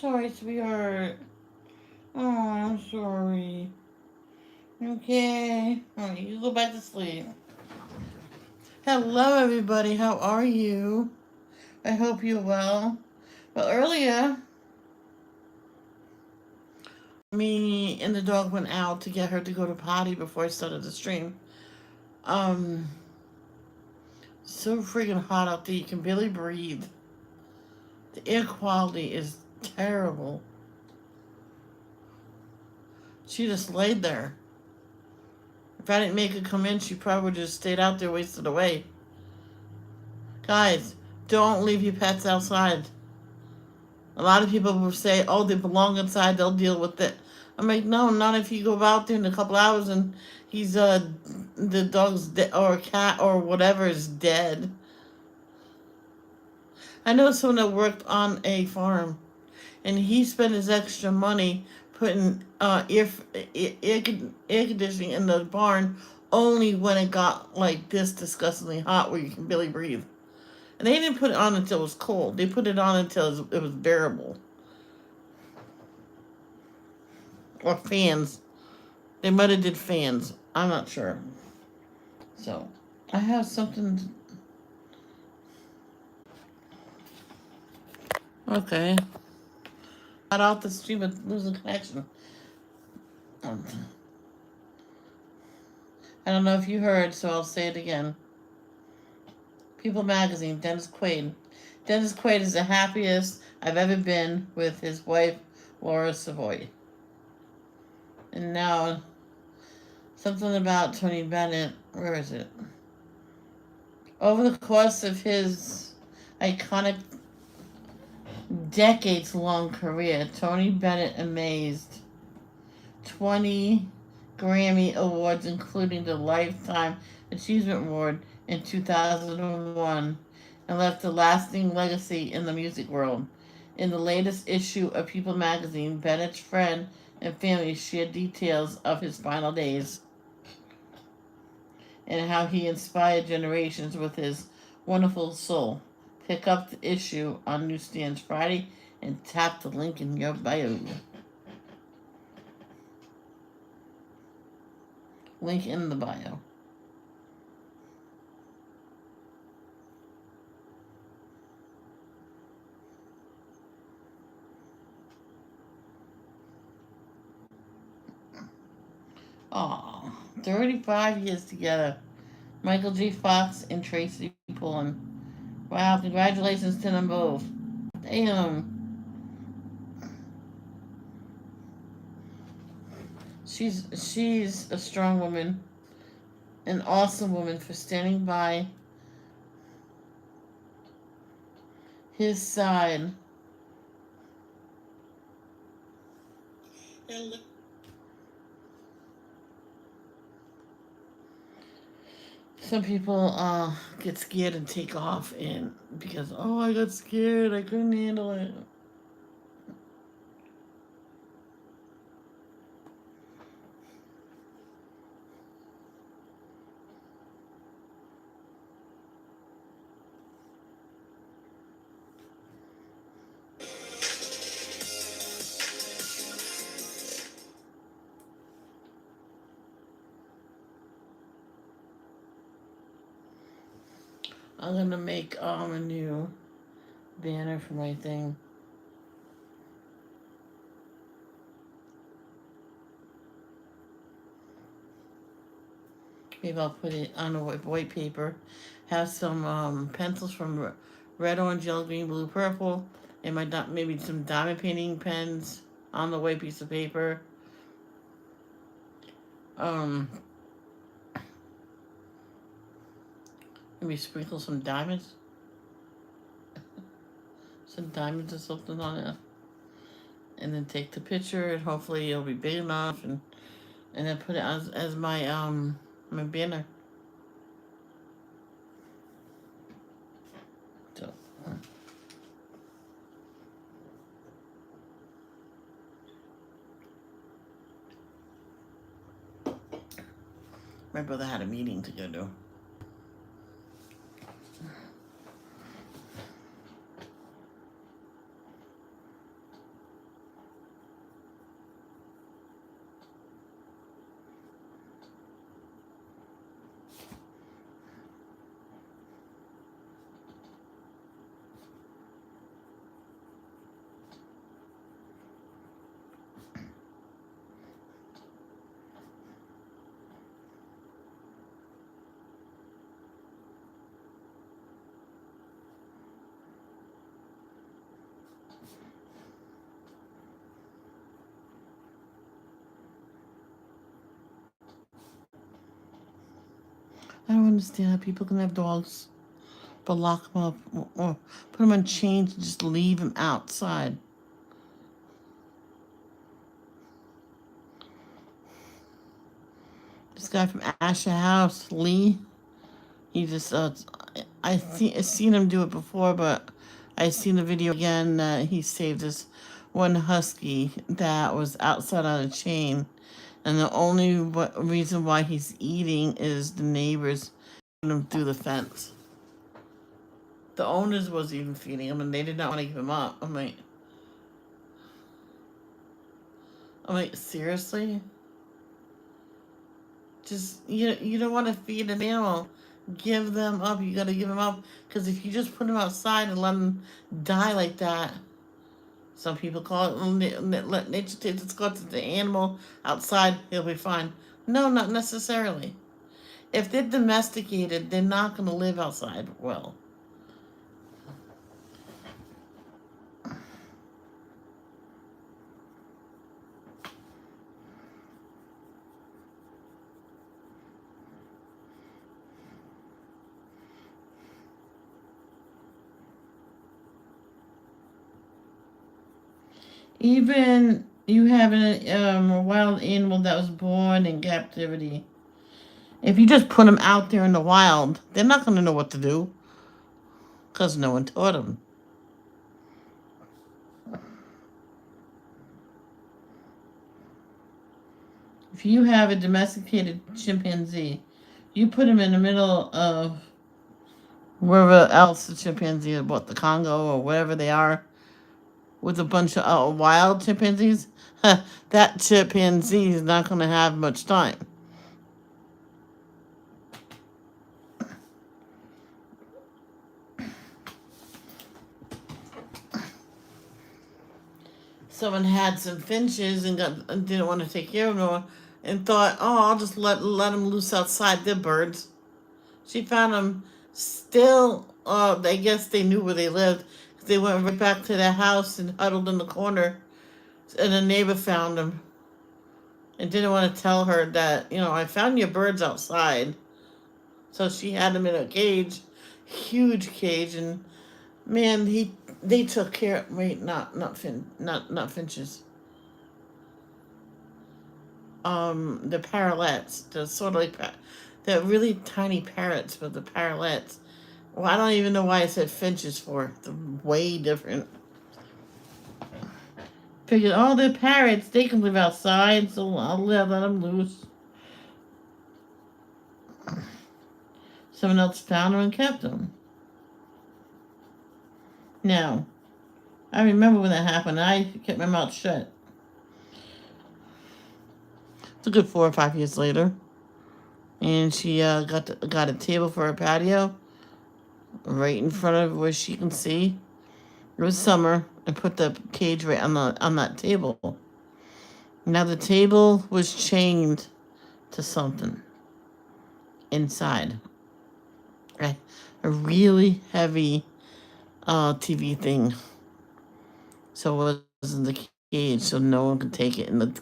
sorry, sweetheart. Oh, I'm sorry. Okay. Alright, you go back to sleep. Hello, everybody. How are you? I hope you're well. Well, earlier, me and the dog went out to get her to go to potty before I started the stream. Um, so freaking hot out there. You can barely breathe. The air quality is terrible. She just laid there. If I didn't make her come in, she probably would have just stayed out there, wasted away. Guys, don't leave your pets outside. A lot of people will say, oh, they belong inside, they'll deal with it. I'm like, no, not if you go out there in a couple hours and he's, the dog's or a cat or whatever is dead. I know someone that worked on a farm and he spent his extra money putting air conditioning in the barn only when it got like this disgustingly hot where you can barely breathe. And they didn't put it on until it was cold. They put it on until it was bearable. Or fans. They might have did fans. I'm not sure. So, I have something. Okay. Got off the stream with losing connection. I don't know if you heard, so I'll say it again. People Magazine, Dennis Quaid. Dennis Quaid is the happiest I've ever been with his wife, Laura Savoy. And now, something about Tony Bennett. Where is it? Over the course of his iconic decades-long career, Tony Bennett amassed 20 Grammy Awards, including the Lifetime Achievement Award in 2001, and left a lasting legacy in the music world. In the latest issue of People magazine, Bennett's friend and family shared details of his final days and how he inspired generations with his wonderful soul. Pick up the issue on newsstands Friday and tap the link in your bio. Link in the bio. Aw, 35 years together. Michael J. Fox and Tracy Pullen. Wow, congratulations to them both. Damn. She's a strong woman, an awesome woman for standing by his side. Some people get scared and take off, and because I got scared, I couldn't handle it. I'm gonna make a new banner for my thing. Maybe I'll put it on a white paper. Have some pencils from red, orange, yellow, green, blue, purple, and maybe some diamond painting pens on the white piece of paper. Maybe sprinkle some diamonds, or something on it, and then take the picture, and hopefully it'll be big enough, and then put it as my banner. So. My brother had a meeting to go to. I don't understand how people can have dogs, but lock them up or put them on chains and just leave them outside. This guy from Asher House, Lee, he just, I seen him do it before, but I seen the video again that he saved this one husky that was outside on a chain, and the only reason why he's eating is the neighbors put him through the fence. The owners was even feeding him, and they did not want to give him up. I'm like, seriously? Just you don't want to feed an animal. Give them up. You got to give them up because if you just put them outside and let them die like that, some people call it let nature take its course. The animal outside, he'll be fine. No, not necessarily. If they're domesticated, they're not going to live outside well. Even you have a wild animal that was born in captivity. If you just put them out there in the wild, they're not going to know what to do because no one taught them. If you have a domesticated chimpanzee, you put him in the middle of wherever else the chimpanzee, the Congo or wherever they are, with a bunch of wild chimpanzees, that chimpanzee is not going to have much time. Someone had some finches and didn't want to take care of them and thought, oh, I'll just let them loose outside. They're birds. She found them still. I guess they knew where they lived. They went right back to their house and huddled in the corner. And a neighbor found them and didn't want to tell her that, I found your birds outside. So she had them in a cage, huge cage, and man, they took care. Wait, not finches. The parrots, the sort of like they're really tiny parrots, but the parrots. Well, I don't even know why I said finches for. They're way different. Figured, oh, they're parrots. They can live outside, so I'll let them loose. Someone else found them and kept them. Now, I remember when that happened. I kept my mouth shut. It's a good 4 or 5 years later, and she got a table for her patio, right in front of where she can see. It was summer, and put the cage right on that table. Now the table was chained to something inside. A really heavy TV thing. So it wasn't the cage, so no one could take it. And the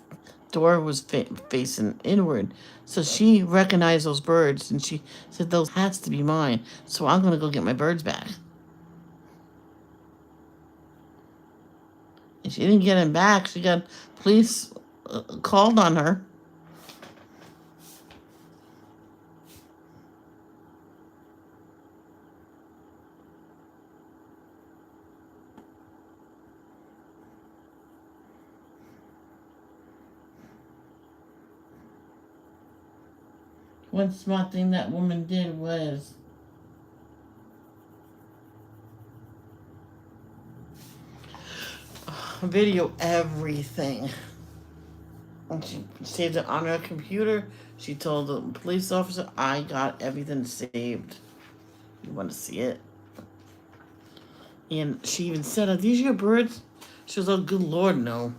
door was facing inward. So she recognized those birds, and she said, those has to be mine. So I'm going to go get my birds back. And she didn't get them back. She got police called on her. One smart thing that woman did was video everything. And she saved it on her computer. She told the police officer, I got everything saved. You want to see it? And she even said, are these your birds? She goes, oh, good Lord, no.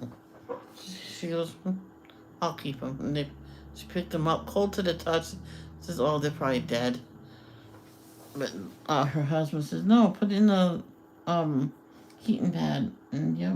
She goes, I'll keep them. And she picked them up, cold to the touch. Says, oh, they're probably dead. But her husband says, no, put in the heating pad. And yep.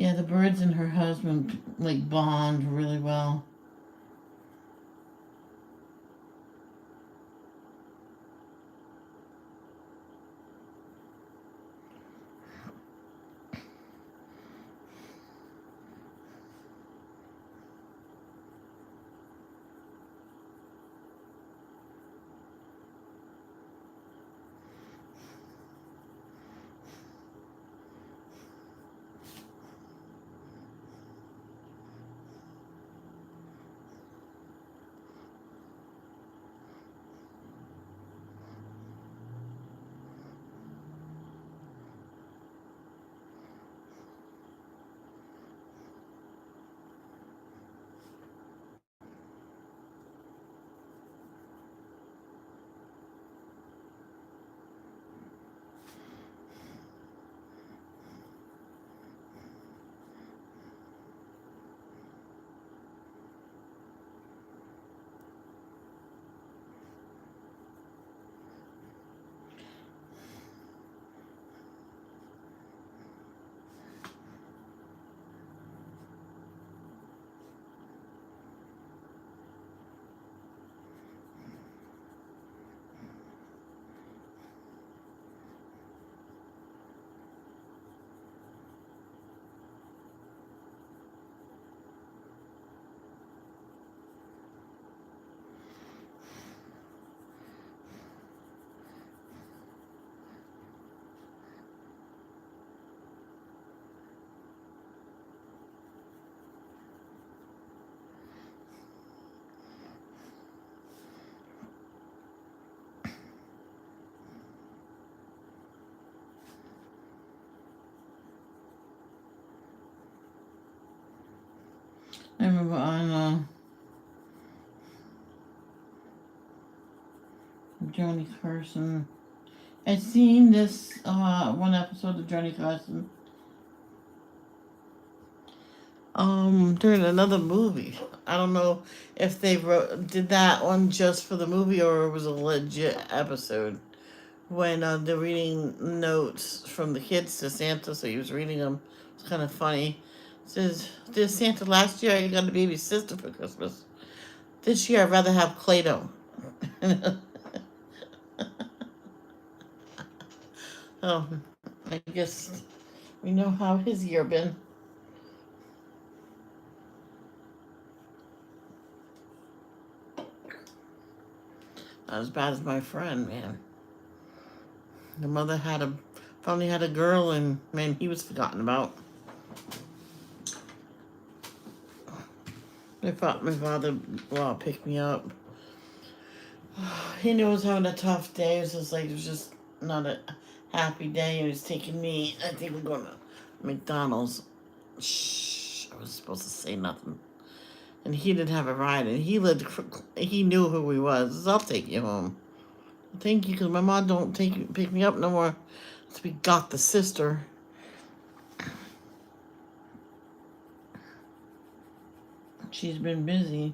Yeah, the birds and her husband like bond really well. I remember on Johnny Carson. I seen this one episode of Johnny Carson during another movie. I don't know if they did that one just for the movie or it was a legit episode when they're reading notes from the kids to Santa, so he was reading them. It's kind of funny. It says, "Dear Santa, last year I got a baby sister for Christmas. This year I'd rather have Play-Doh." Oh, I guess we know how his year been. Not as bad as my friend, man. The mother finally had a girl, and man, he was forgotten about. My father, well, picked me up. He knew I was having a tough day. It was just not a happy day. He was taking me. I think we're going to McDonald's. Shh, I was supposed to say nothing. And he didn't have a ride, and he knew who he was. He says, "I'll take you home." Thank you, because my mom don't pick me up no more. So we got the sister. She's been busy.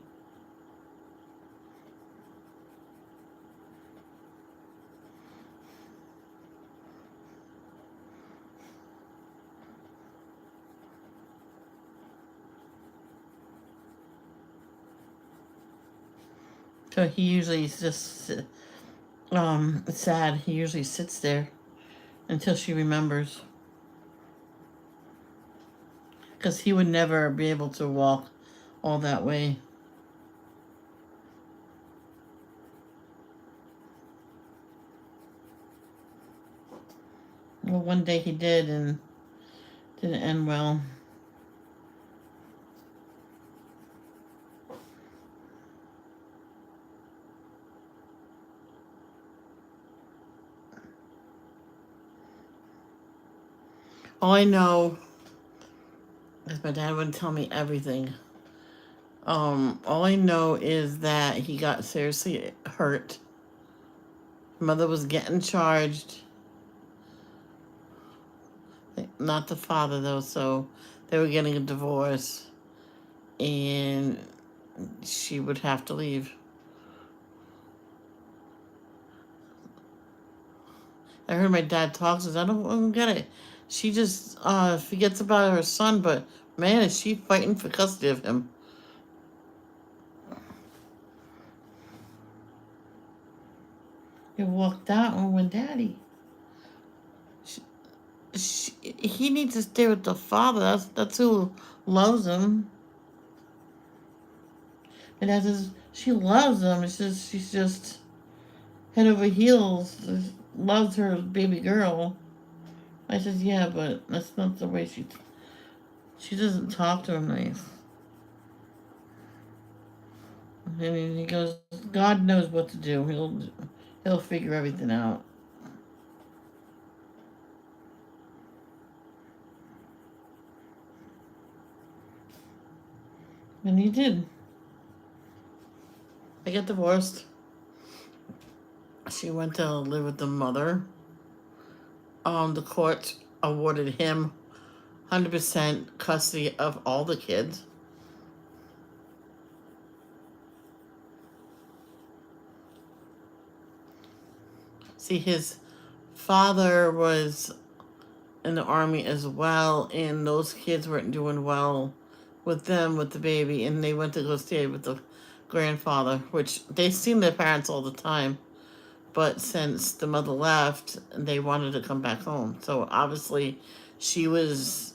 So he usually just sad. He usually sits there until she remembers, because he would never be able to walk all that way. Well, one day he did, and didn't end well. All I know is my dad wouldn't tell me everything. All I know is that he got seriously hurt. Mother was getting charged. Not the father though, so they were getting a divorce, and she would have to leave. I heard my dad talk. Says, I don't get it. She just forgets about her son, but man, is she fighting for custody of him. He walked out and went, Daddy. She, he needs to stay with the father. That's who loves him. And that's his, she loves him. It's just she's just head over heels. Loves her baby girl. I said, yeah, but that's not the way she doesn't talk to him nice. And he goes, God knows what to do. He'll figure everything out. And he did. They got divorced. She went to live with the mother. The court awarded him 100% custody of all the kids. See, his father was in the army as well, and those kids weren't doing well with them, with the baby, and they went to go stay with the grandfather, which they seen their parents all the time. But since the mother left, they wanted to come back home. So obviously, she was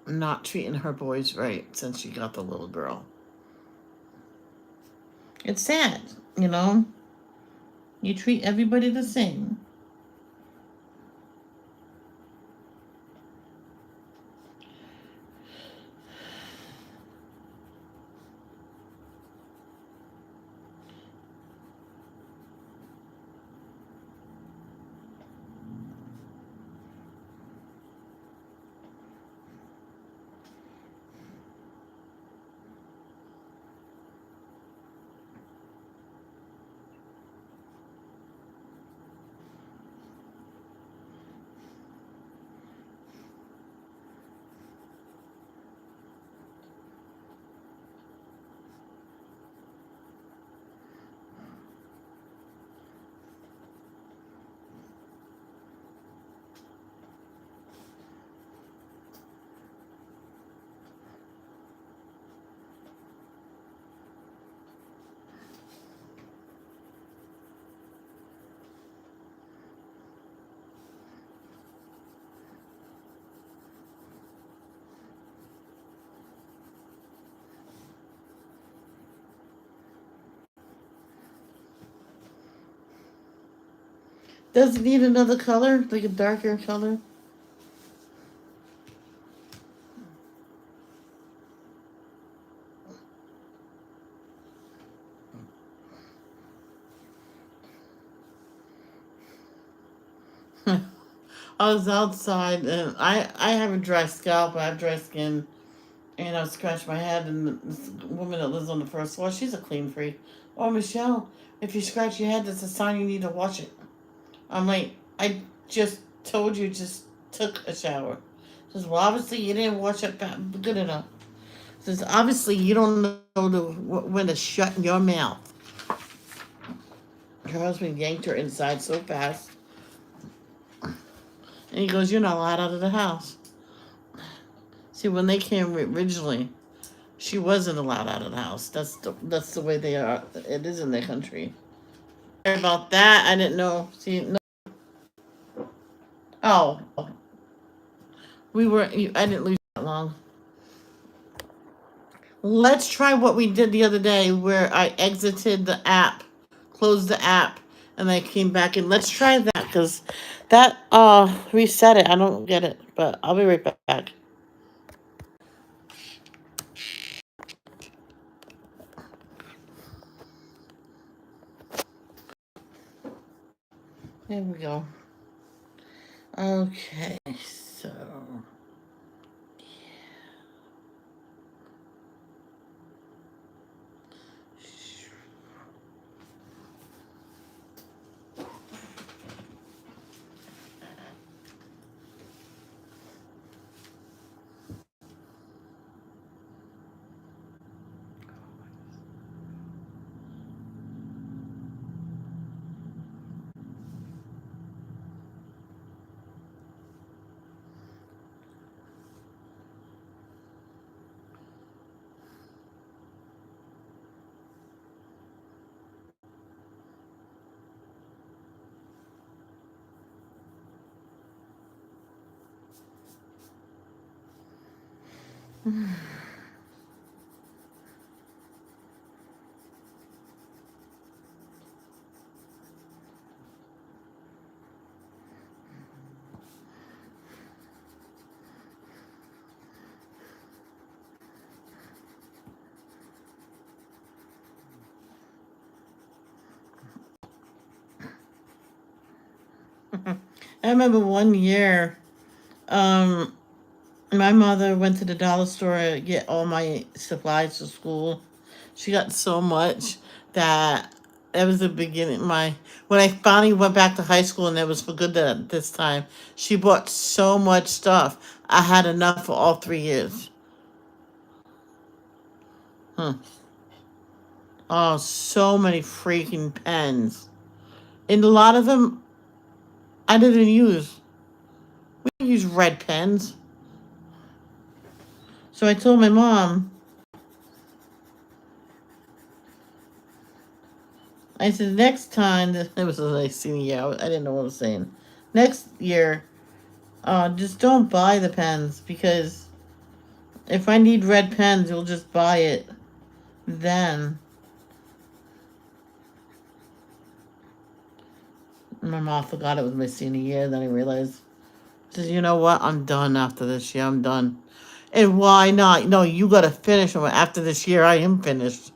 not treating her boys right since she got the little girl. It's sad, you know? You treat everybody the same. Does it need another color, like a darker color? I was outside and I have a dry scalp, I have dry skin, and I scratched my head. And this woman that lives on the first floor, she's a clean freak. Oh, Michelle, if you scratch your head, that's a sign you need to wash it. I'm like, I just told you, just took a shower. Says, well, obviously you didn't wash it good enough. Says, obviously you don't know when to shut your mouth. Her husband yanked her inside so fast. And he goes, you're not allowed out of the house. See, when they came originally, she wasn't allowed out of the house. That's the way they are. It is in their country. Sorry about that. I didn't know. See, no. Oh, we were. I didn't lose that long. Let's try what we did the other day, where I exited the app, closed the app, and I came back in. Let's try that because that reset it. I don't get it, but I'll be right back. There we go. Okay, so. I remember one year, um, my mother went to the dollar store to get all my supplies for school. She got so much that that was the beginning. My when I finally went back to high school and it was for good that this time, she bought so much stuff. I had enough for all 3 years. Hmm. Oh, so many freaking pens, and a lot of them I didn't use. We didn't use red pens. So I told my mom, I said, next time, it was like senior year, I didn't know what I was saying. Next year, just don't buy the pens because if I need red pens, you'll just buy it then. My mom forgot it was my senior year, then I realized, says, you know what, I'm done after this year, I'm done. And why not? No, you gotta finish them. After this year, I am finished.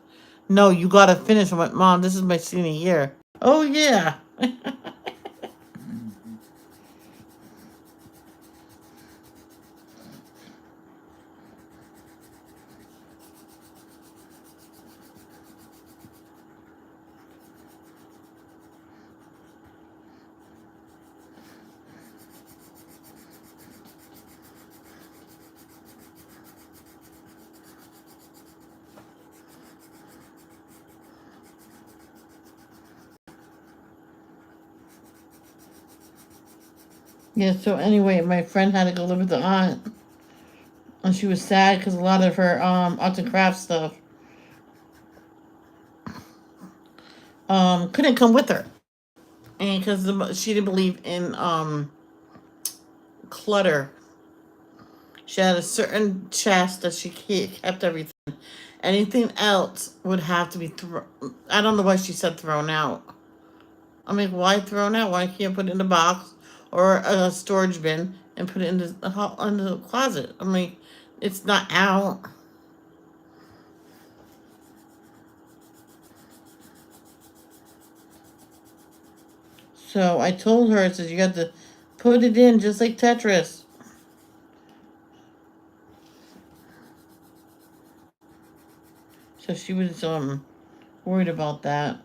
No, you gotta finish. I'm like, Mom, this is my senior year. Oh, yeah. Yeah, so anyway, my friend had to go live with the aunt. And she was sad because a lot of her arts and crafts stuff couldn't come with her. And because she didn't believe in clutter. She had a certain chest that she kept everything. Anything else would have to be thrown. I don't know why she said thrown out. I mean, why thrown out? Why can't you put it in a box or a storage bin and put it in the closet? I mean, it's not out. So I told her, I said, you got to put it in just like Tetris. So she was worried about that.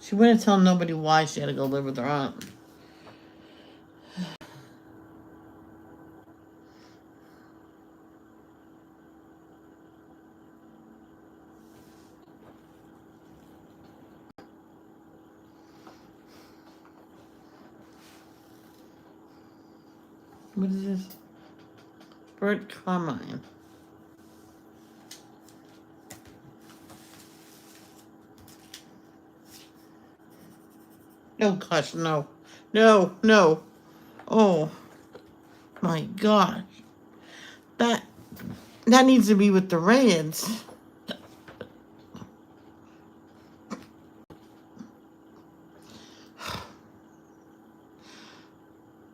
She wouldn't tell nobody why she had to go live with her aunt. What is this? Bert Carmine. Oh gosh, no. No, no. Oh my gosh. That that needs to be with the Reds.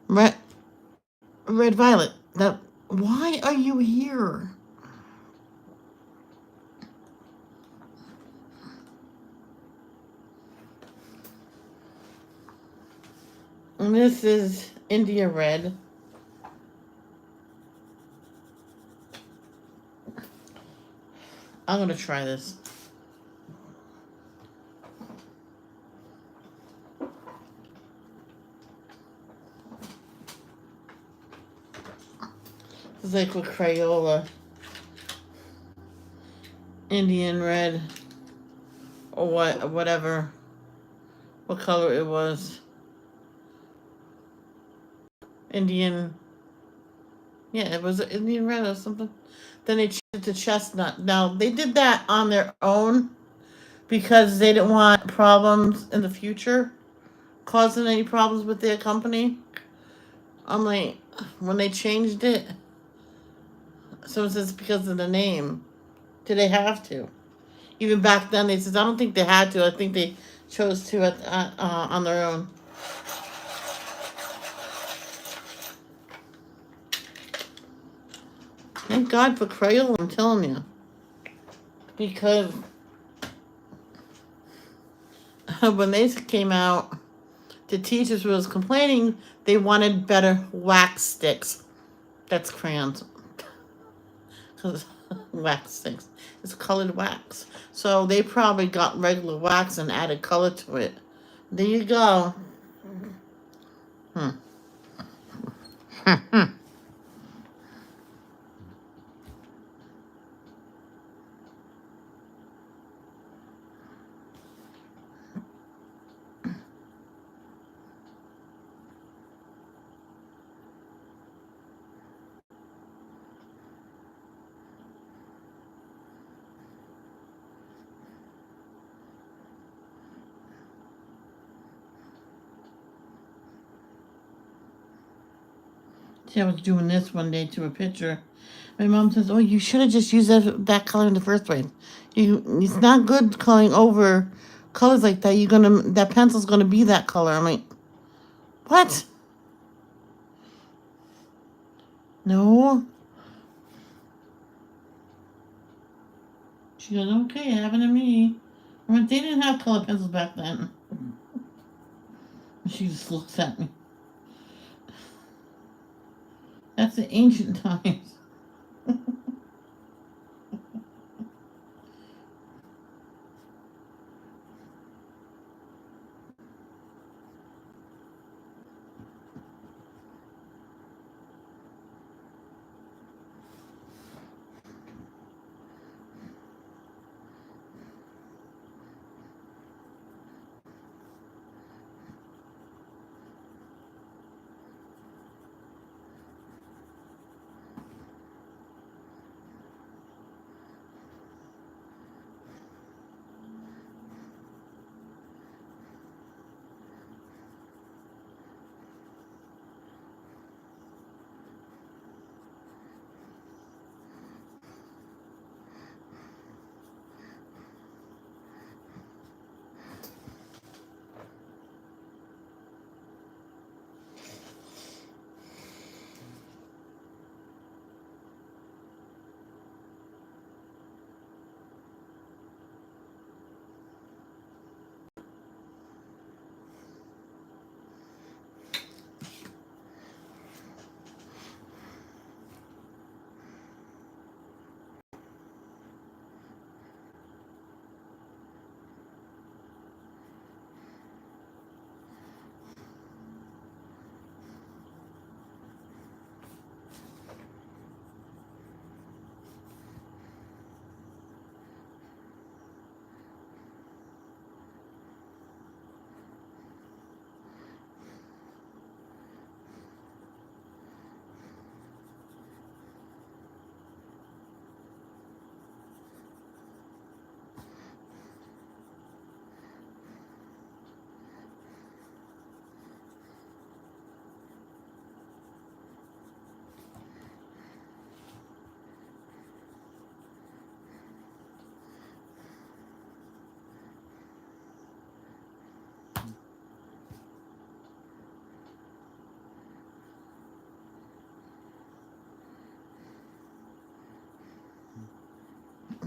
Red Red Violet. That why are you here? And this is India Red. I'm gonna try this. It's like with Crayola. Indian Red. Or whatever. What color it was. Indian. Yeah, it was Indian Red or something. Then they changed it to chestnut. Now, they did that on their own because they didn't want problems in the future, causing any problems with their company. I'm like, when they changed it, Someone says because of the name. Do they have to? Even back then, they said I don't think they had to. I think they chose to on their own. Thank God for Crayola, I'm telling you. Because when they came out, the teachers was complaining they wanted better wax sticks. That's crayons. Because wax sticks. It's colored wax. So they probably got regular wax and added color to it. There you go. Hmm. See, I was doing this one day to a picture. My mom says, "Oh, you should have just used that color in the first place. It's not good coloring over colors like that. That pencil's gonna be that color." I'm like, "What? No." She goes, "Okay, happened to me." I went, "They didn't have color pencils back then." She just looks at me. That's the ancient times.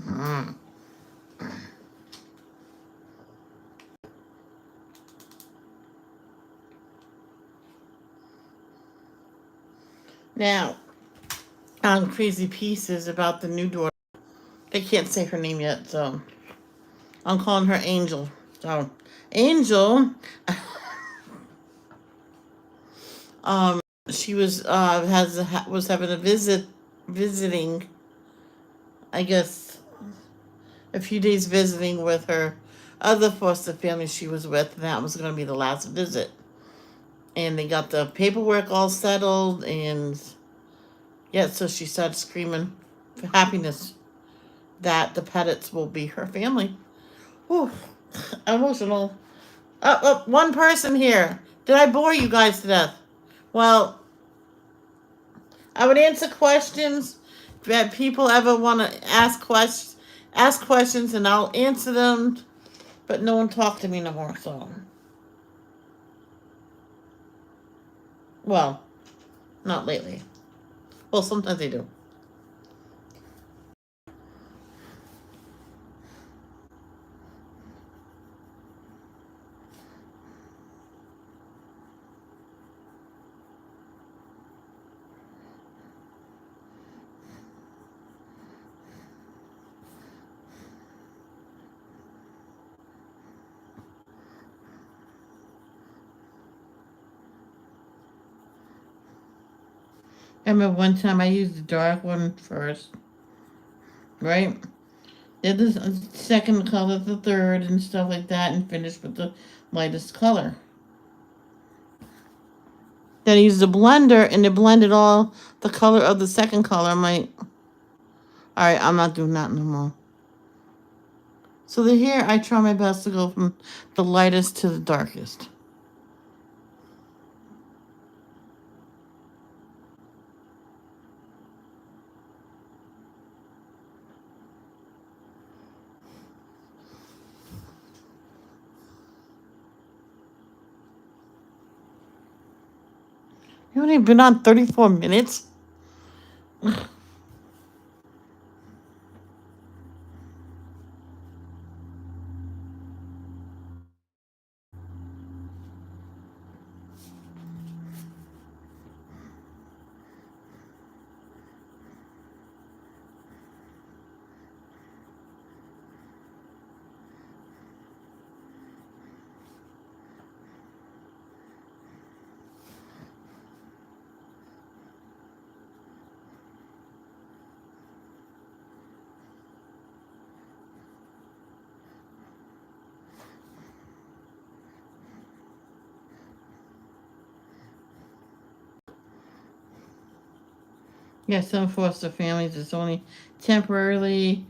Mm. Now, on Crazy Pieces about the new daughter, they can't say her name yet, so I'm calling her Angel. So, Angel, um, she was having a visiting, I guess, a few days visiting with her other foster family she was with. And that was going to be the last visit, and they got the paperwork all settled, and yeah, so she started screaming for happiness that the Pettits will be her family. Whew, emotional. One person here. Did I bore you guys to death? Well, I would answer questions. that people ever want to ask questions, and I'll answer them. But no one talked to me no more. So, well, not lately. Well, sometimes they do. I remember one time I used the dark one first, right? Did the second color, the third, and stuff like that, and finished with the lightest color. Then I used the blender, and it blended all the color of the second color. I'm like, all right, I'm not doing that no more. So the hair, I try my best to go from the lightest to the darkest. You only been on 34 minutes? Yeah, some foster families it's only temporarily.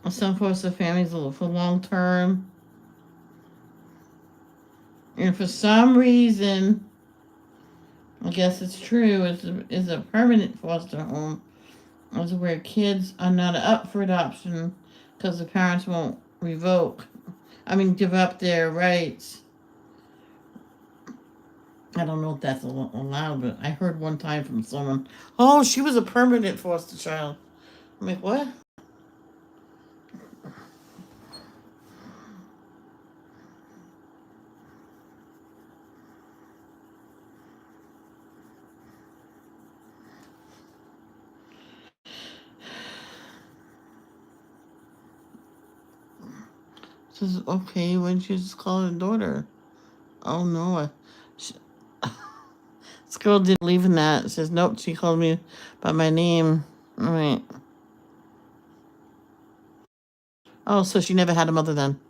Some foster families are for long term. And for some reason, I guess it's true, is a permanent foster home. Is where kids are not up for adoption because the parents won't give up their rights. I don't know if that's allowed, but I heard one time from someone, oh, she was a permanent foster child. I'm like, what? Says, okay, when she just call her daughter. Oh no, she, this girl didn't believe in that. Says, nope, she called me by my name. All right. Oh, so she never had a mother then.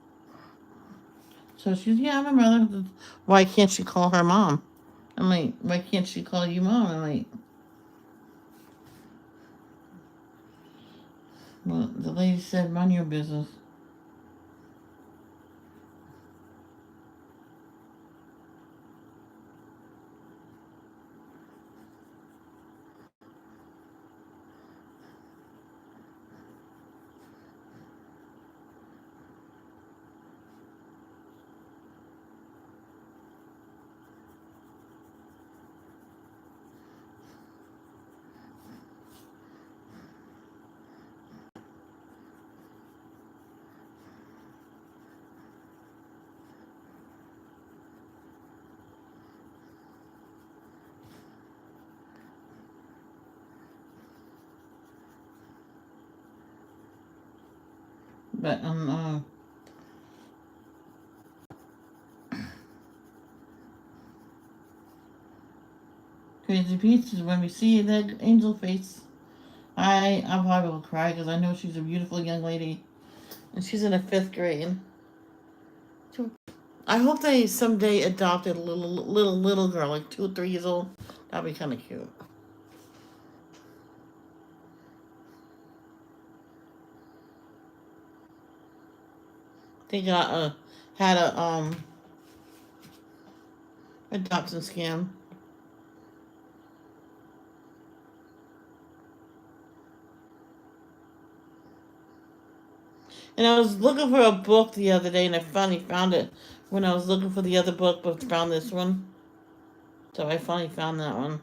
So she's, yeah, I'm a mother. Why can't she call her mom? I'm like, why can't she call you mom? I'm like, well, the lady said, mind your business. But Crazy Peaches, when we see that angel face, I probably will cry because I know she's a beautiful young lady, and she's in the 5th grade. I hope they someday adopted a little girl, like 2 or 3 years old. That'd be kind of cute. They got had a adoption scam. And I was looking for a book the other day, and I finally found it when I was looking for the other book, but found this one. So I finally found that one.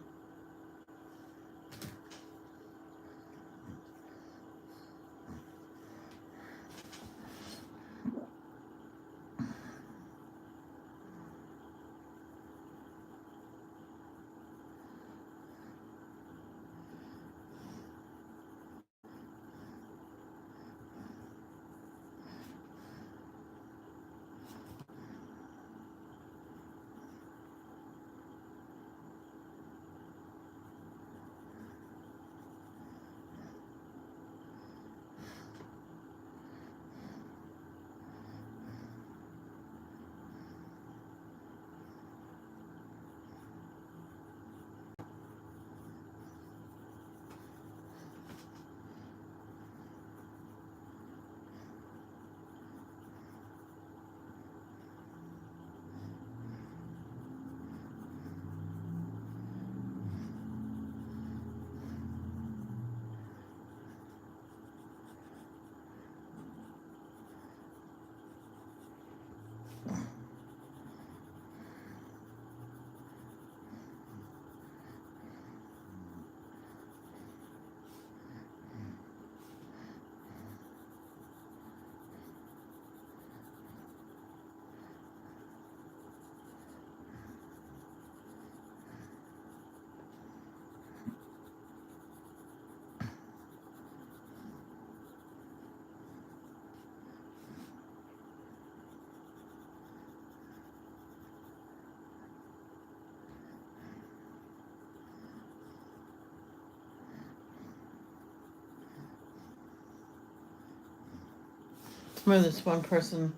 Remember this one person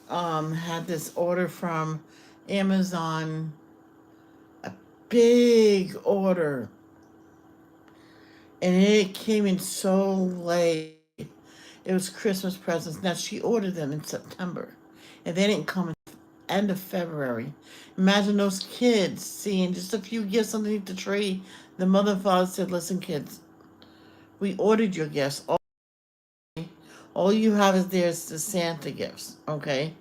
had this order from Amazon, a big order, and it came in so late. It was Christmas presents. Now she ordered them in September, and they didn't come until end of February. Imagine those kids seeing just a few gifts underneath the tree. The mother and father said, "Listen, kids, we ordered your gifts. All you have is there's the Santa gifts, okay?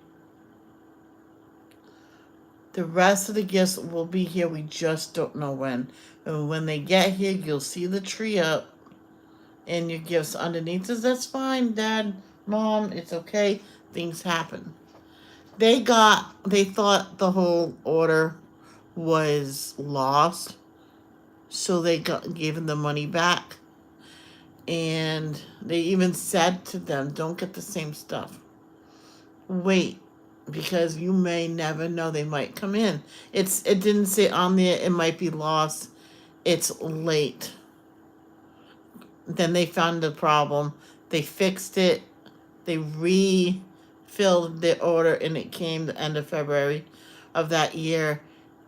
The rest of the gifts will be here. We just don't know when. And when they get here, you'll see the tree up and your gifts underneath us. That's fine, Dad, Mom. It's okay. Things happen." They thought the whole order was lost, so they gave them the money back. And they even said to them, "Don't get the same stuff. Wait, because you may never know, they might come in." It didn't say on there it might be lost. It's late. Then they found the problem. They fixed it. They refilled the order, and it came the end of February of that year.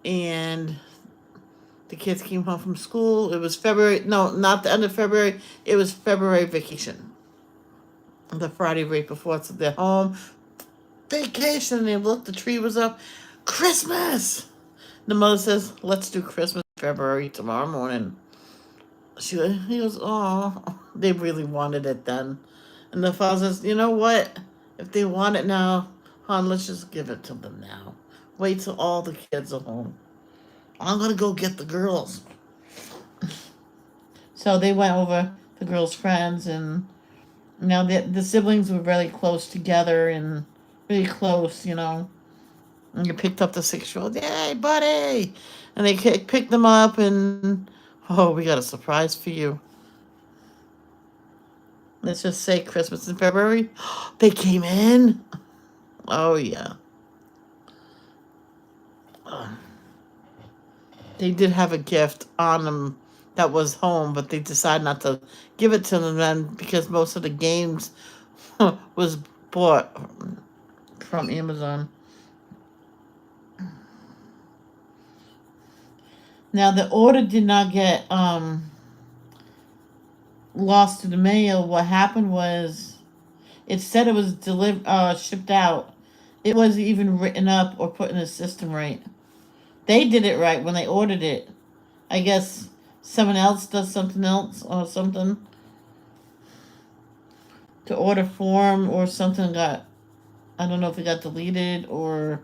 And the kids came home from school. It was February. No, not the end of February. It was February vacation. The Friday right before. So they're home. Vacation. They looked, the tree was up. Christmas! The mother says, "Let's do Christmas February tomorrow morning." He goes, "Oh, they really wanted it then." And the father says, "You know what? If they want it now, hon, let's just give it to them now. Wait till all the kids are home. I'm going to go get the girls." So they went over, the girls' friends, and now the siblings were really close together and really close, you know. And you picked up the 6-year-old, "Yay, buddy!" And they picked them up, and oh, we got a surprise for you. Let's just say Christmas in February. They came in. Oh, yeah. They did have a gift on them that was home, but they decided not to give it to them then because most of the games was bought from Amazon. Now the order did not get lost to the mail. What happened was it said it was shipped out. It wasn't even written up or put in the system right. They did it right when they ordered it. I guess someone else does something else or something the order form or something got, I don't know if it got deleted or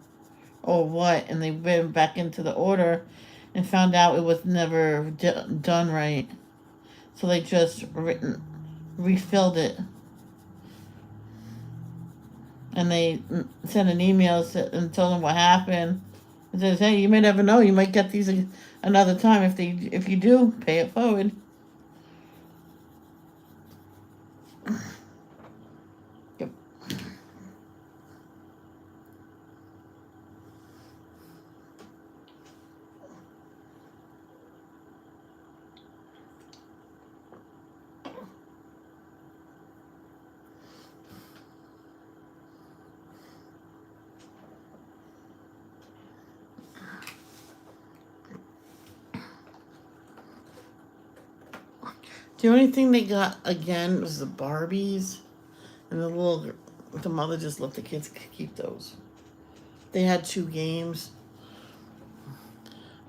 what, and they went back into the order and found out it was never done right. So they just refilled it, and they sent an email and told them what happened. It says, "Hey, you may never know. You might get these another time. If you do, pay it forward." Yep. The only thing they got again was the Barbies, and the mother just let the kids keep those. They had 2 games.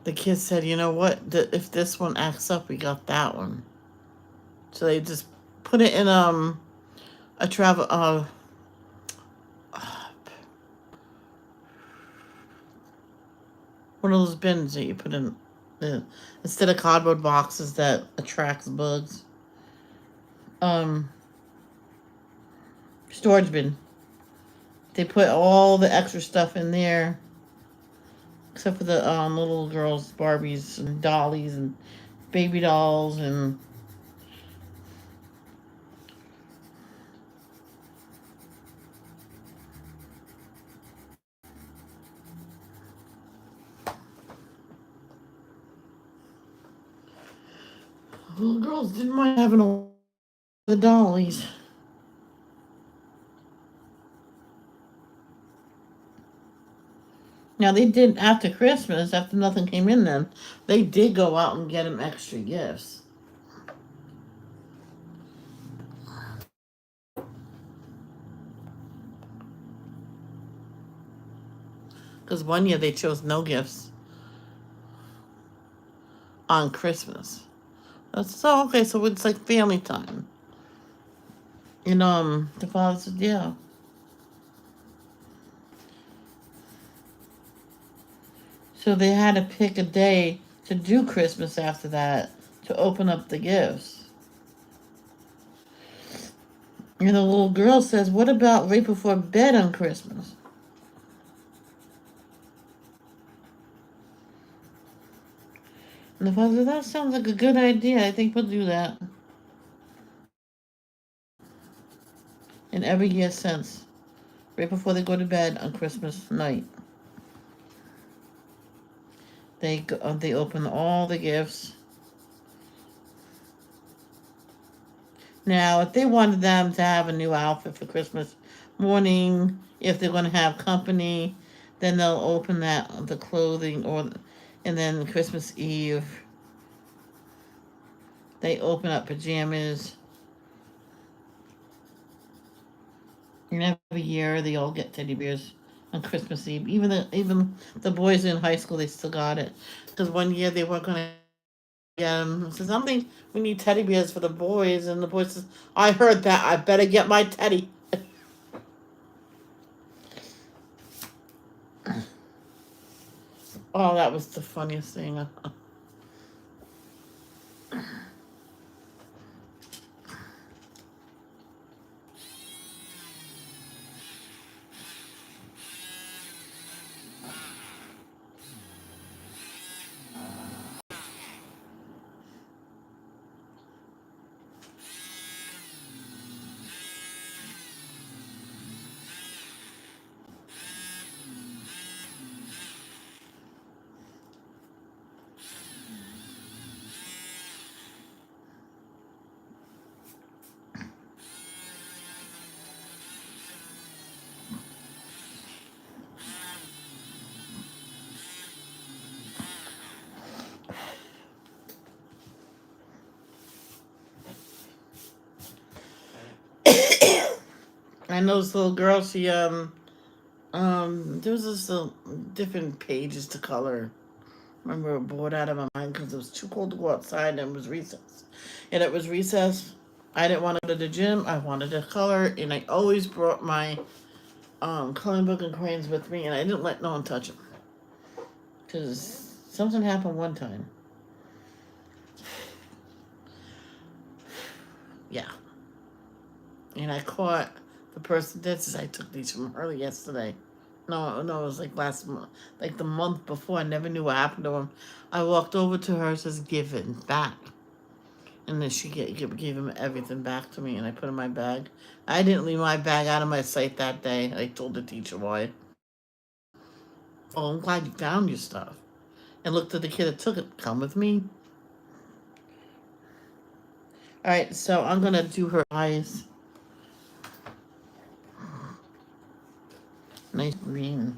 The kids said, "You know what? If this one acts up, we got that one." So they just put it in a travel one of those bins that you put in instead of cardboard boxes that attracts bugs. Storage bin. They put all the extra stuff in there, except for the little girls' Barbies and dollies and baby dolls and little girls didn't mind having all the dollies. Now they did after Christmas, after nothing came in then, they did go out and get them extra gifts. Because one year they chose no gifts on Christmas. So okay, so it's like family time. And the father said, yeah. So they had to pick a day to do Christmas after that to open up the gifts. And the little girl says, "What about right before bed on Christmas?" And the father said, "That sounds like a good idea. I think we'll do that." And every year since, right before they go to bed on Christmas night, they open all the gifts. Now, if they wanted them to have a new outfit for Christmas morning, if they're going to have company, then they'll open the clothing, and then Christmas Eve they open up pajamas. And every year they all get teddy bears on Christmas Eve. Even the boys in high school, they still got it. Because one year they weren't going to get them. So something, we need teddy bears for the boys. And the boys says, "I heard that. I better get my teddy." Oh, that was the funniest thing. I know this little girl, there was this different pages to color. I remember bored out of my mind because it was too cold to go outside and it was recess. And it was recess. I didn't want to go to the gym. I wanted to color, and I always brought my coloring book and crayons with me, and I didn't let no one touch them because something happened one time. Yeah, and I caught the person. This is I took these from her yesterday. No, it was like last month, like the month before. I never knew what happened to him. I walked over to her, says, "Give it back." And then she gave him everything back to me, and I put it in my bag. I didn't leave my bag out of my sight that day. I told the teacher why. Oh, I'm glad you found your stuff. And looked at the kid that took it. Come with me. All right, so I'm gonna do her eyes. Nice green.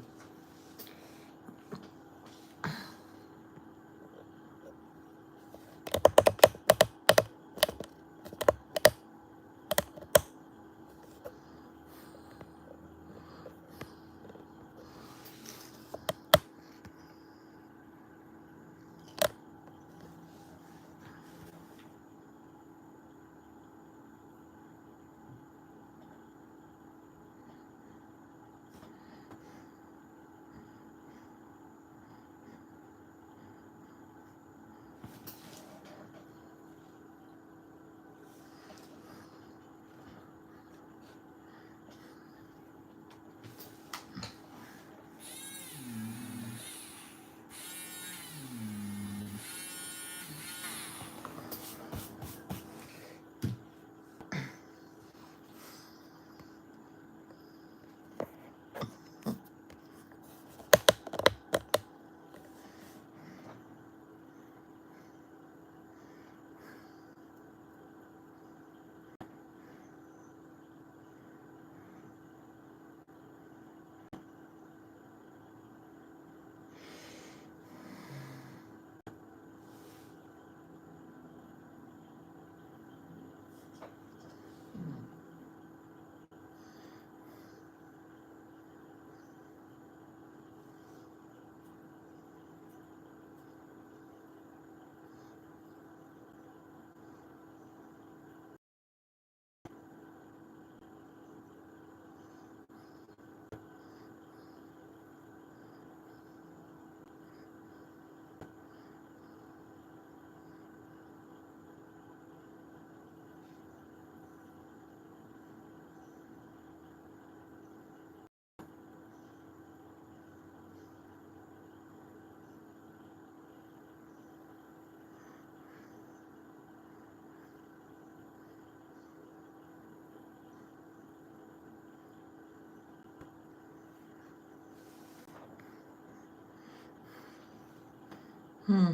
Hmm.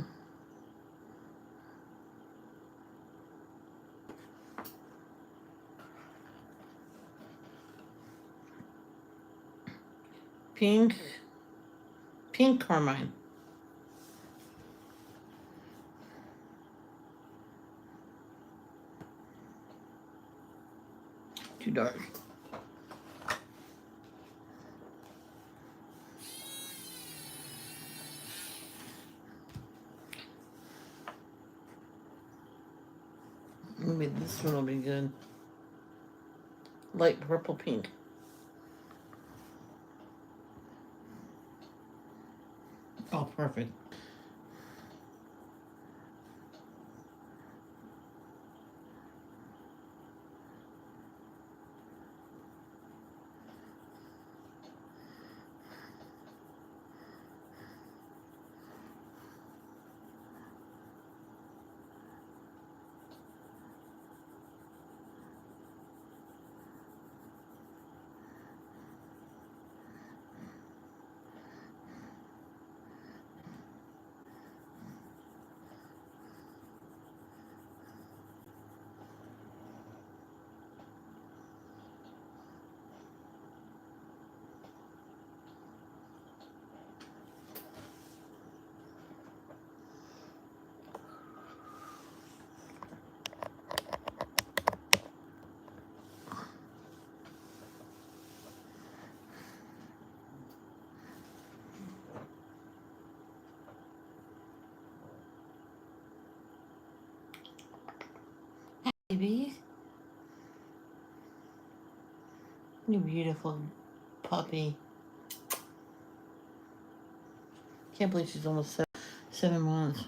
Pink. Pink carmine. Too dark. Maybe this one will be good. Light purple pink. Oh, perfect. Baby. You beautiful puppy. Can't believe she's almost 7 months.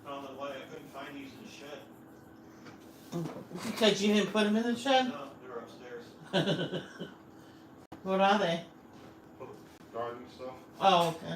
Found out why I couldn't find these in the shed. Because you didn't put them in the shed? No, they're upstairs. What are they? Garden stuff. Oh, okay.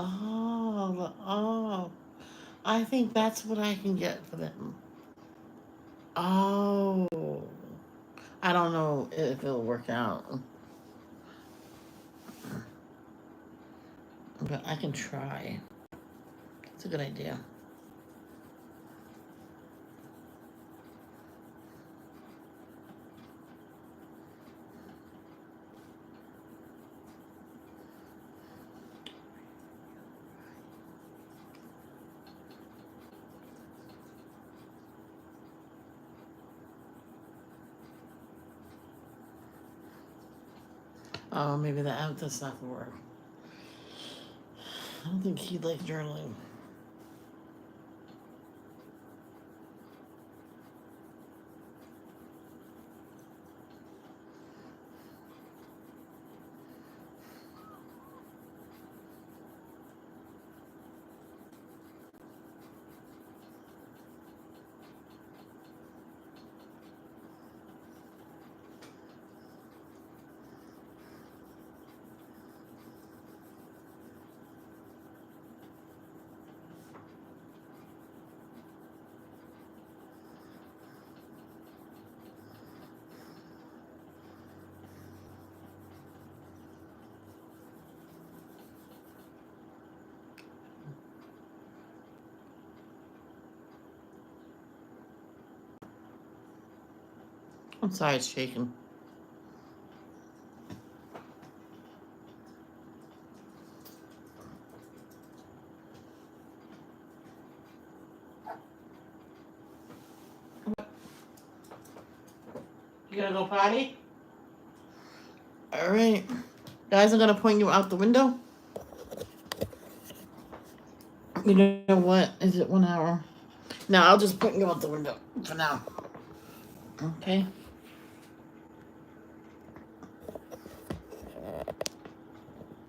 Oh. I think that's what I can get for them. Oh. I don't know if it'll work out. But I can try. It's a good idea. Oh, maybe that's not gonna work. I don't think he'd like journaling. I'm sorry it's shaking. You gonna go potty? Alright. Guys, I'm gonna point you out the window. You know what? Is it 1 hour? No, I'll just point you out the window for now. Okay.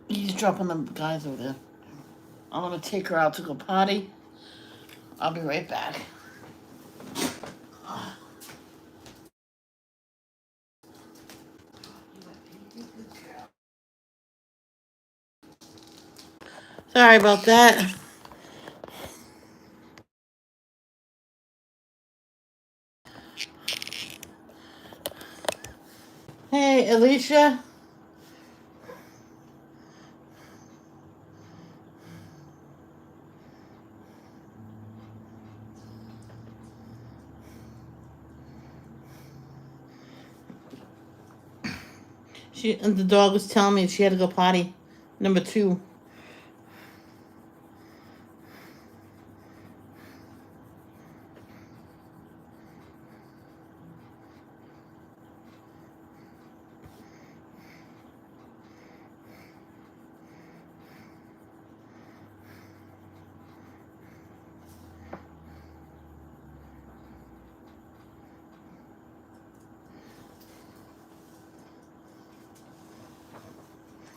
He's dropping the guys over there. I'm gonna take her out to go potty. I'll be right back. Sorry about that. Hey, Alicia. And the dog was telling me she had to go potty. Number 2.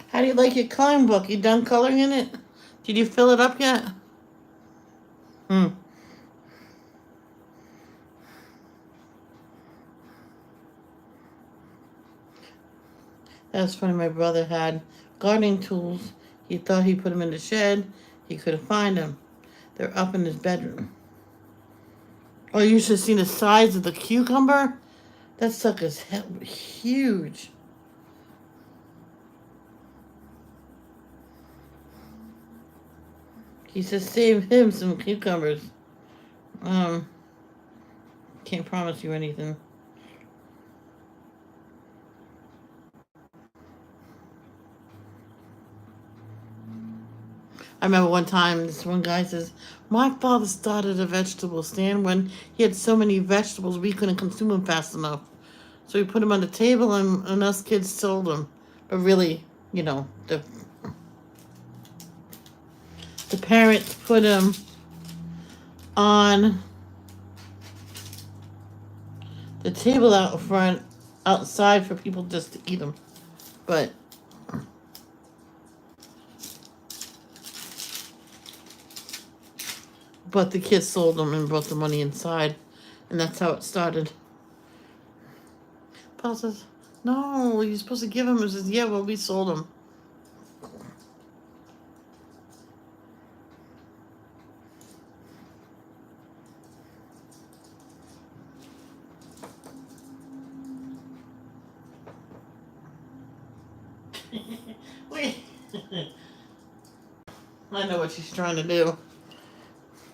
How do you like your coloring book? You done coloring in it? Did you fill it up yet? That's funny. My brother had gardening tools. He thought he put them in the shed. He couldn't find them. They're up in his bedroom. Oh, you should have seen the size of the cucumber. That sucker's huge. He said save him some cucumbers. Can't promise you anything. I remember one time this one guy says, my father started a vegetable stand when he had so many vegetables we couldn't consume them fast enough. So we put them on the table and us kids sold them. But really, the parents put them on the table out front, outside for people just to eat them. But the kids sold them and brought the money inside. And that's how it started. Paul says, no, you're supposed to give them. He says, yeah, well, we sold them. Wait. I know what she's trying to do.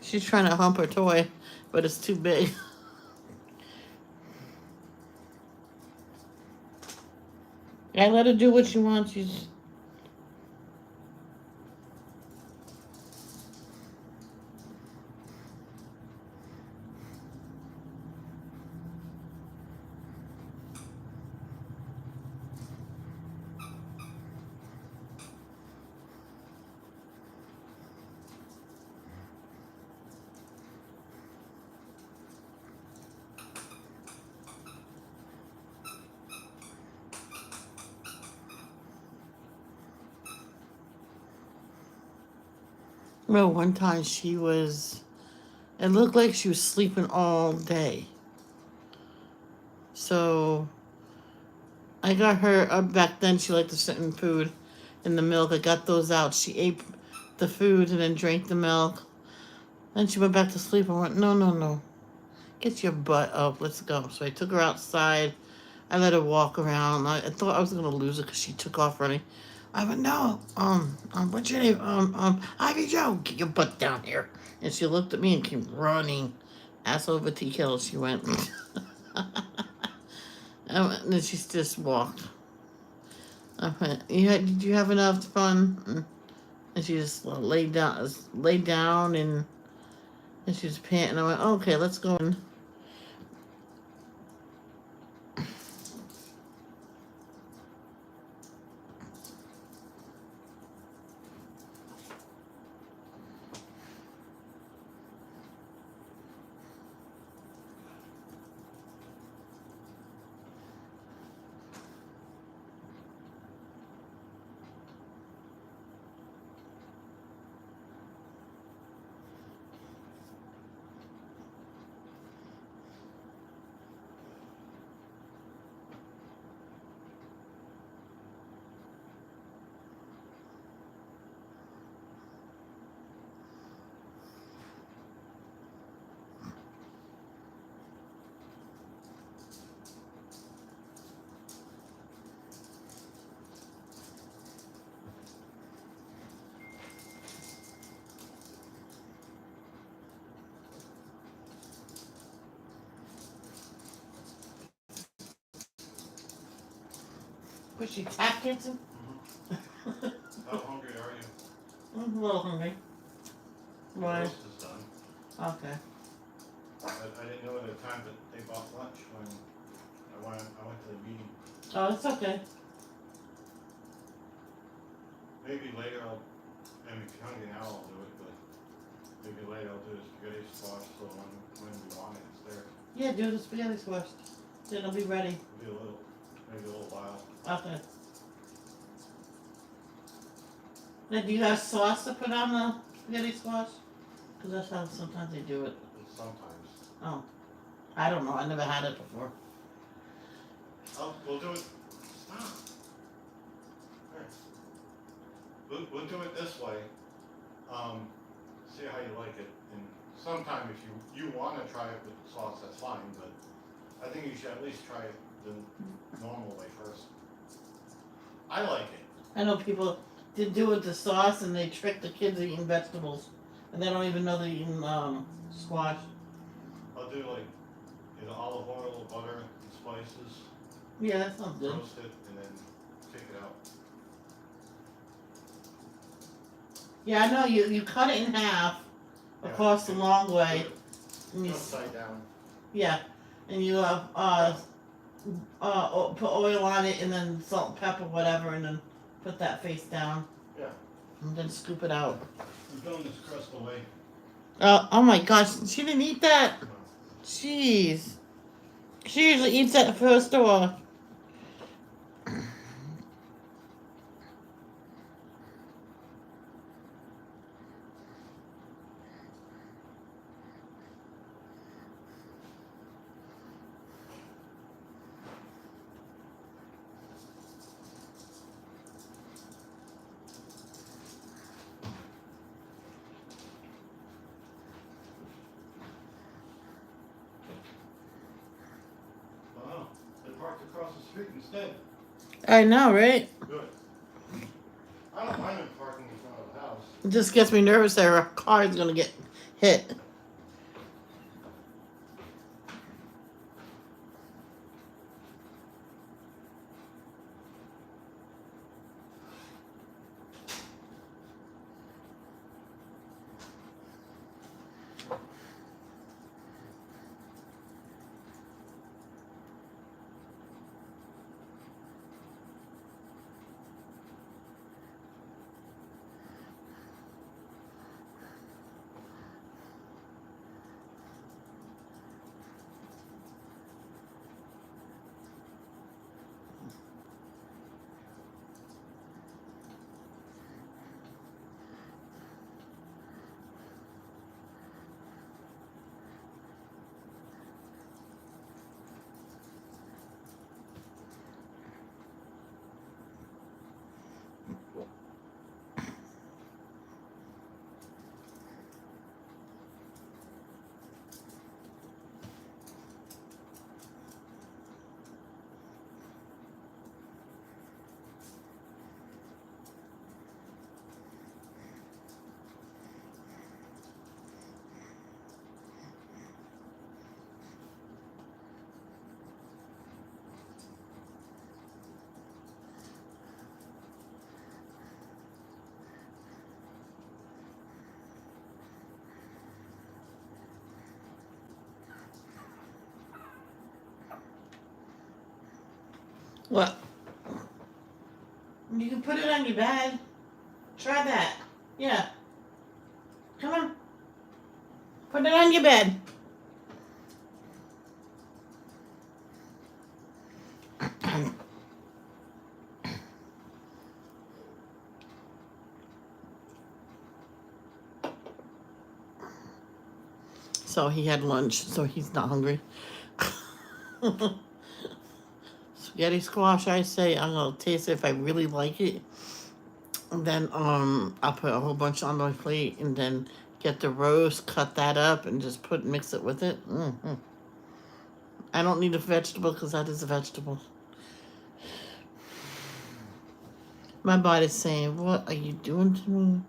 She's trying to hump her toy, but it's too big. I let her do what she wants. She's. Well, one time she was. It looked like she was sleeping all day. So I got her. Back then, she liked to sit in food, in the milk. I got those out. She ate the food and then drank the milk. Then she went back to sleep. I went, no, no, no. Get your butt up. Let's go. So I took her outside. I let her walk around. I thought I was gonna lose her because she took off running. I went, no, what's your name? Ivy Joe, get your butt down here. And she looked at me and came running, ass over tea kettle. She went, and then she just walked. I went, did you have enough fun? And she just laid down, and she was panting. I went, okay, let's go. Was she tap dancing? How hungry are you? I'm a little hungry. Why? Roast is done. Okay. I didn't know at the time that they bought lunch when I went to the meeting. Oh, it's okay. Maybe later I mean, if you're hungry now, I'll do it, but maybe later I'll do the spaghetti squash, so when we want it, it's there. Yeah, do the spaghetti squash. Then it'll be ready. Maybe a little while. Okay. Now, do you have sauce to put on the spaghetti squash? Because that's how sometimes they do it. Sometimes. Oh. I don't know. I never had it before. We'll do it. Stop. There. We'll do it this way. See how you like it. And sometime if you want to try it with the sauce, that's fine. But I think you should at least try it the normal way first. I like it. I know people did do it with the sauce and they trick the kids eating vegetables. And they don't even know they're eating squash. I'll do like olive oil, butter, and spices. Yeah, that sounds good. Roast it and then take it out. Yeah, I know you cut it in half across the long way. And you, Upside down. yeah, and you put oil on it and then salt, pepper, whatever, and then put that face down. Yeah. And then scoop it out. I'm throwing this crust away. Oh my gosh, she didn't eat that? Jeez. She usually eats that first or. Wow. They parked across the street instead. I know, right? Good. It just gets me nervous that our car is gonna get hit. What? You can put it on your bed. Try that. Yeah. Come on. Put it on your bed. So he had lunch, so he's not hungry. Spaghetti squash, I say I'm gonna taste it if I really like it. And then I'll put a whole bunch on my plate and then get the roast, cut that up, and just mix it with it. I don't need a vegetable because that is a vegetable. My body's saying, "What are you doing to me?"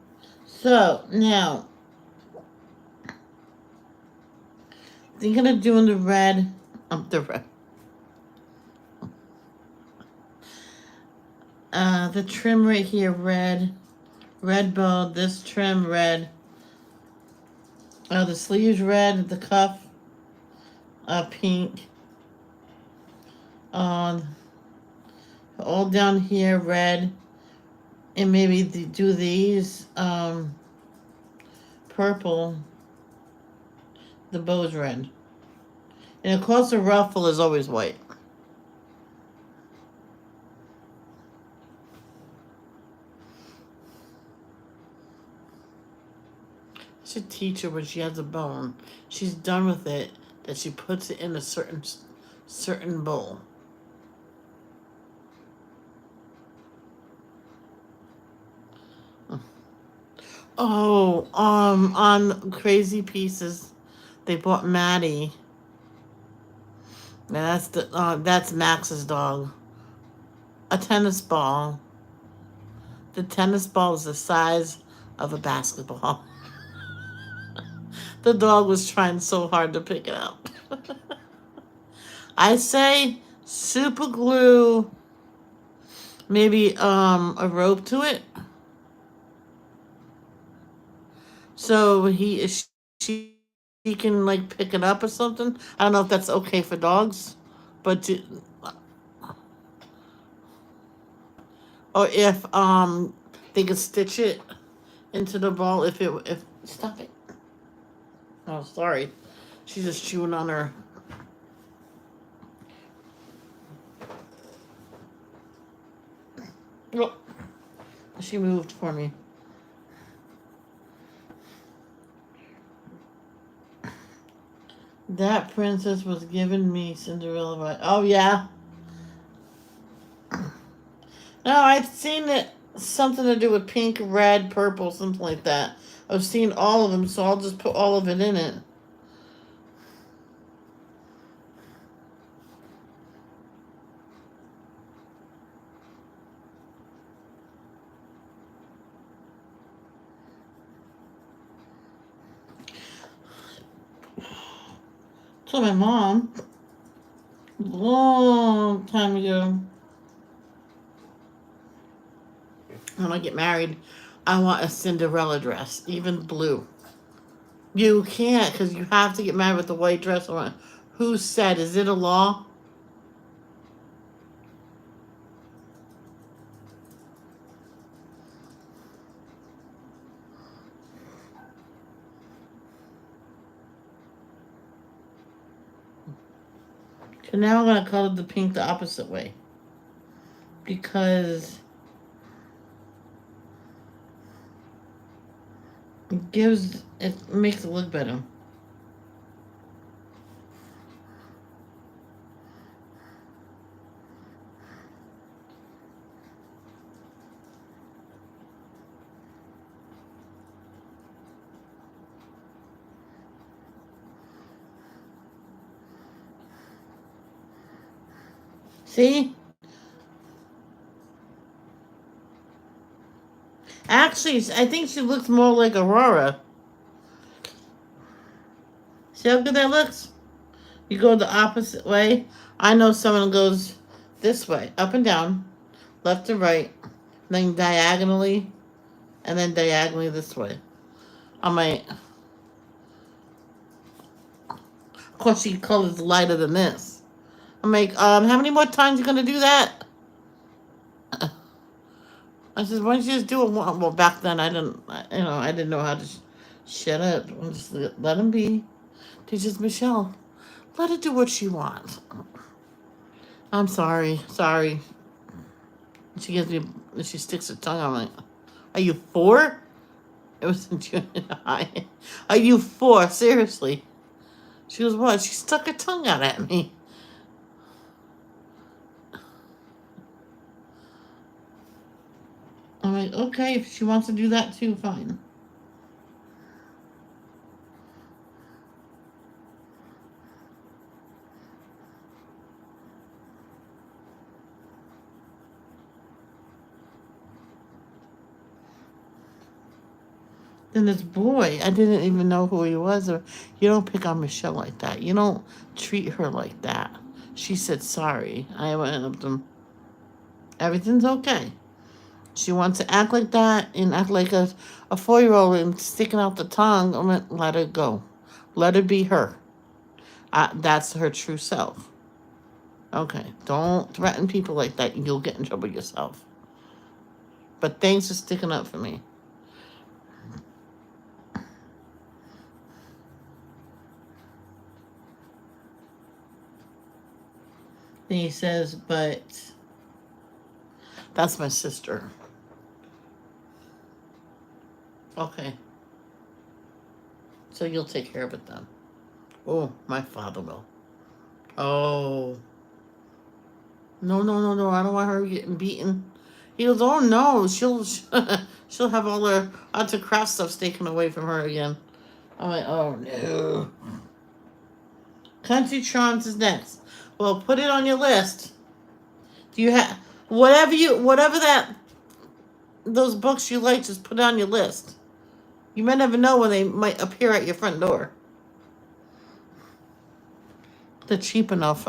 So now, thinking of doing the red. The trim right here, red bow. This trim, red. The sleeves, red. The cuff, pink. All down here, red. And maybe do these, purple. The bow's red. And of course, the ruffle is always white. I should teach her when she has a bone. She's done with it, that she puts it in a certain bowl. Oh, on Crazy Pieces, they bought Maddie. Now that's Max's dog. A tennis ball. The tennis ball is the size of a basketball. The dog was trying so hard to pick it up. I say super glue, maybe a rope to it. So she can like pick it up or something. I don't know if that's okay for dogs, but or if they can stitch it into the ball if stop it. Oh, sorry. She's just chewing on her. Oh, she moved for me. That princess was giving me Cinderella vibe. Oh yeah. No, I've seen it. Something to do with pink, red, purple, something like that. I've seen all of them, so I'll just put all of it in it. told my mom a long time ago, when I get married, I want a Cinderella dress, even blue. You can't, because you have to get married with a white dress on. Who said? Is it a law? So now I'm going to color the pink the opposite way. Because it makes it look better. See? Actually, I think she looks more like Aurora. See how good that looks? You go the opposite way. I know someone goes this way, up and down, left and right, then diagonally, and then diagonally this way. I might. Of course, she colors lighter than this. I'm like, how many more times you gonna do that? I said, why don't you just do it one? Well, back then I didn't know how to shut up. Just let him be. Teaches Michelle, let her do what she wants. I'm sorry. She sticks her tongue out. I'm like, are you 4? It was in junior high. Are you 4? Seriously. She goes, what? She stuck her tongue out at me. I'm like, okay, if she wants to do that too, fine. Then this boy, I didn't even know who he was. Or you don't pick on Michelle like that. You don't treat her like that. She said sorry. I went up to him. Everything's okay. She wants to act like that and act like a 4-year-old and sticking out the tongue. I'm like, let her go. Let her be her. That's her true self. Okay, don't threaten people like that. You'll get in trouble yourself. But thanks for sticking up for me. Then he says, but that's my sister. Okay. So you'll take care of it then. Oh, my father will. Oh. No. I don't want her getting beaten. He goes, oh no, she'll have all her arts and craft stuff taken away from her again. I'm like, oh no. Country Charms is next. Well, put it on your list. Do you have whatever those books you like, just put it on your list. You might never know when they might appear at your front door. They're cheap enough.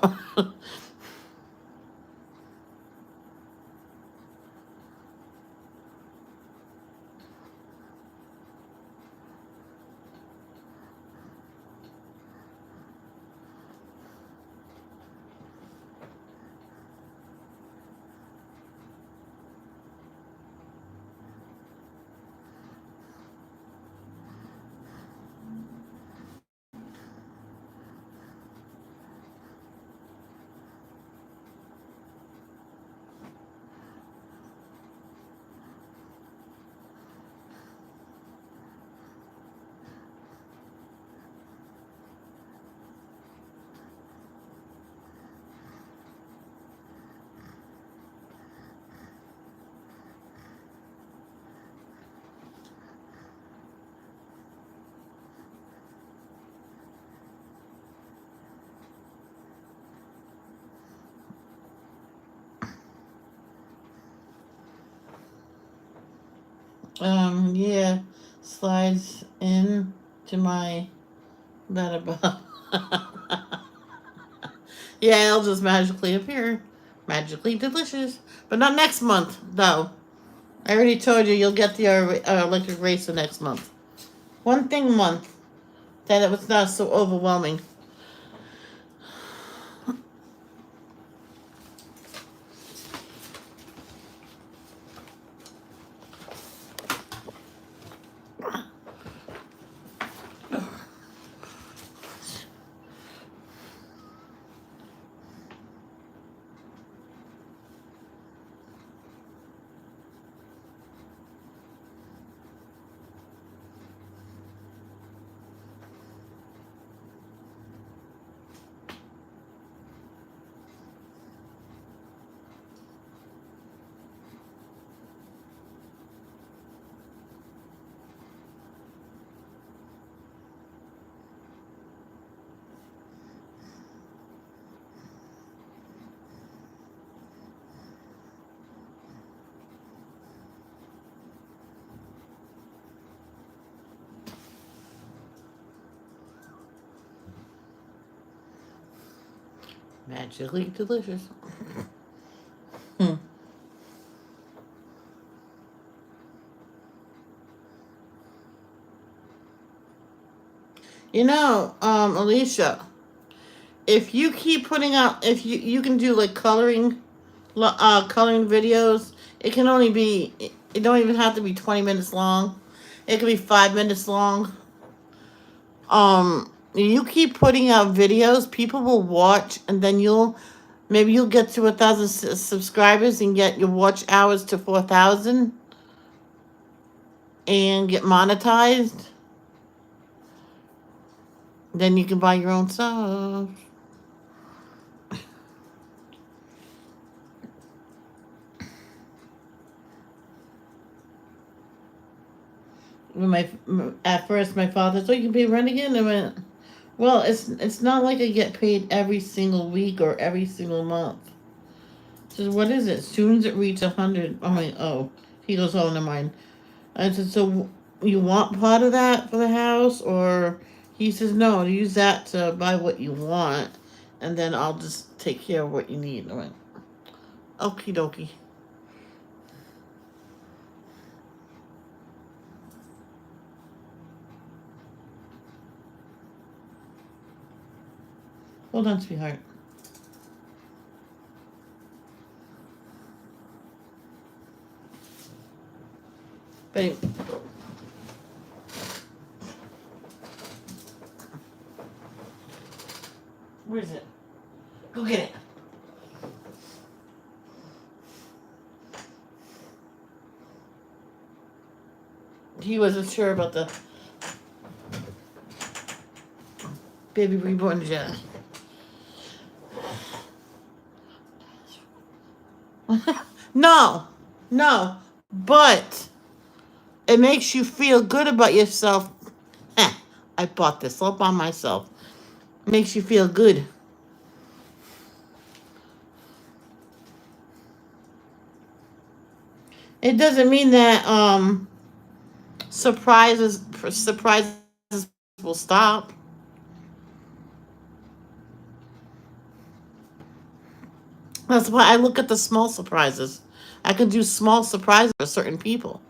Yeah, slides in to my letterbox. Yeah, it'll just magically appear. Magically delicious. But not next month, though. I already told you you'll get the electric racer next month. One thing a month. Then it was not so overwhelming. Magically delicious. Hmm. Alicia, if you keep putting out, if you can do like coloring videos, it can only be, it don't even have to be 20 minutes long. It can be 5 minutes long. You keep putting out videos, people will watch, and then maybe you'll get to 1,000 subscribers and get your watch hours to 4,000 and get monetized. Then you can buy your own stuff. At first my father said, "Oh, you can pay rent again." I went, "Well, it's not like I get paid every single week or every single month." So what is it? As soon as it reaches 100, I'm like, "Oh." He goes, "Oh, never mind." I said, "So you want part of that for the house?" Or he says, "No, use that to buy what you want, and then I'll just take care of what you need." I went, "Okie dokie." Hold on, sweetheart. Babe. Where is it? Go get it. He wasn't sure about the baby reborn yet. No, no, but it makes you feel good about yourself. I bought this all by myself. Makes you feel good. It doesn't mean that surprises will stop. That's why I look at the small surprises. I can do small surprises for certain people.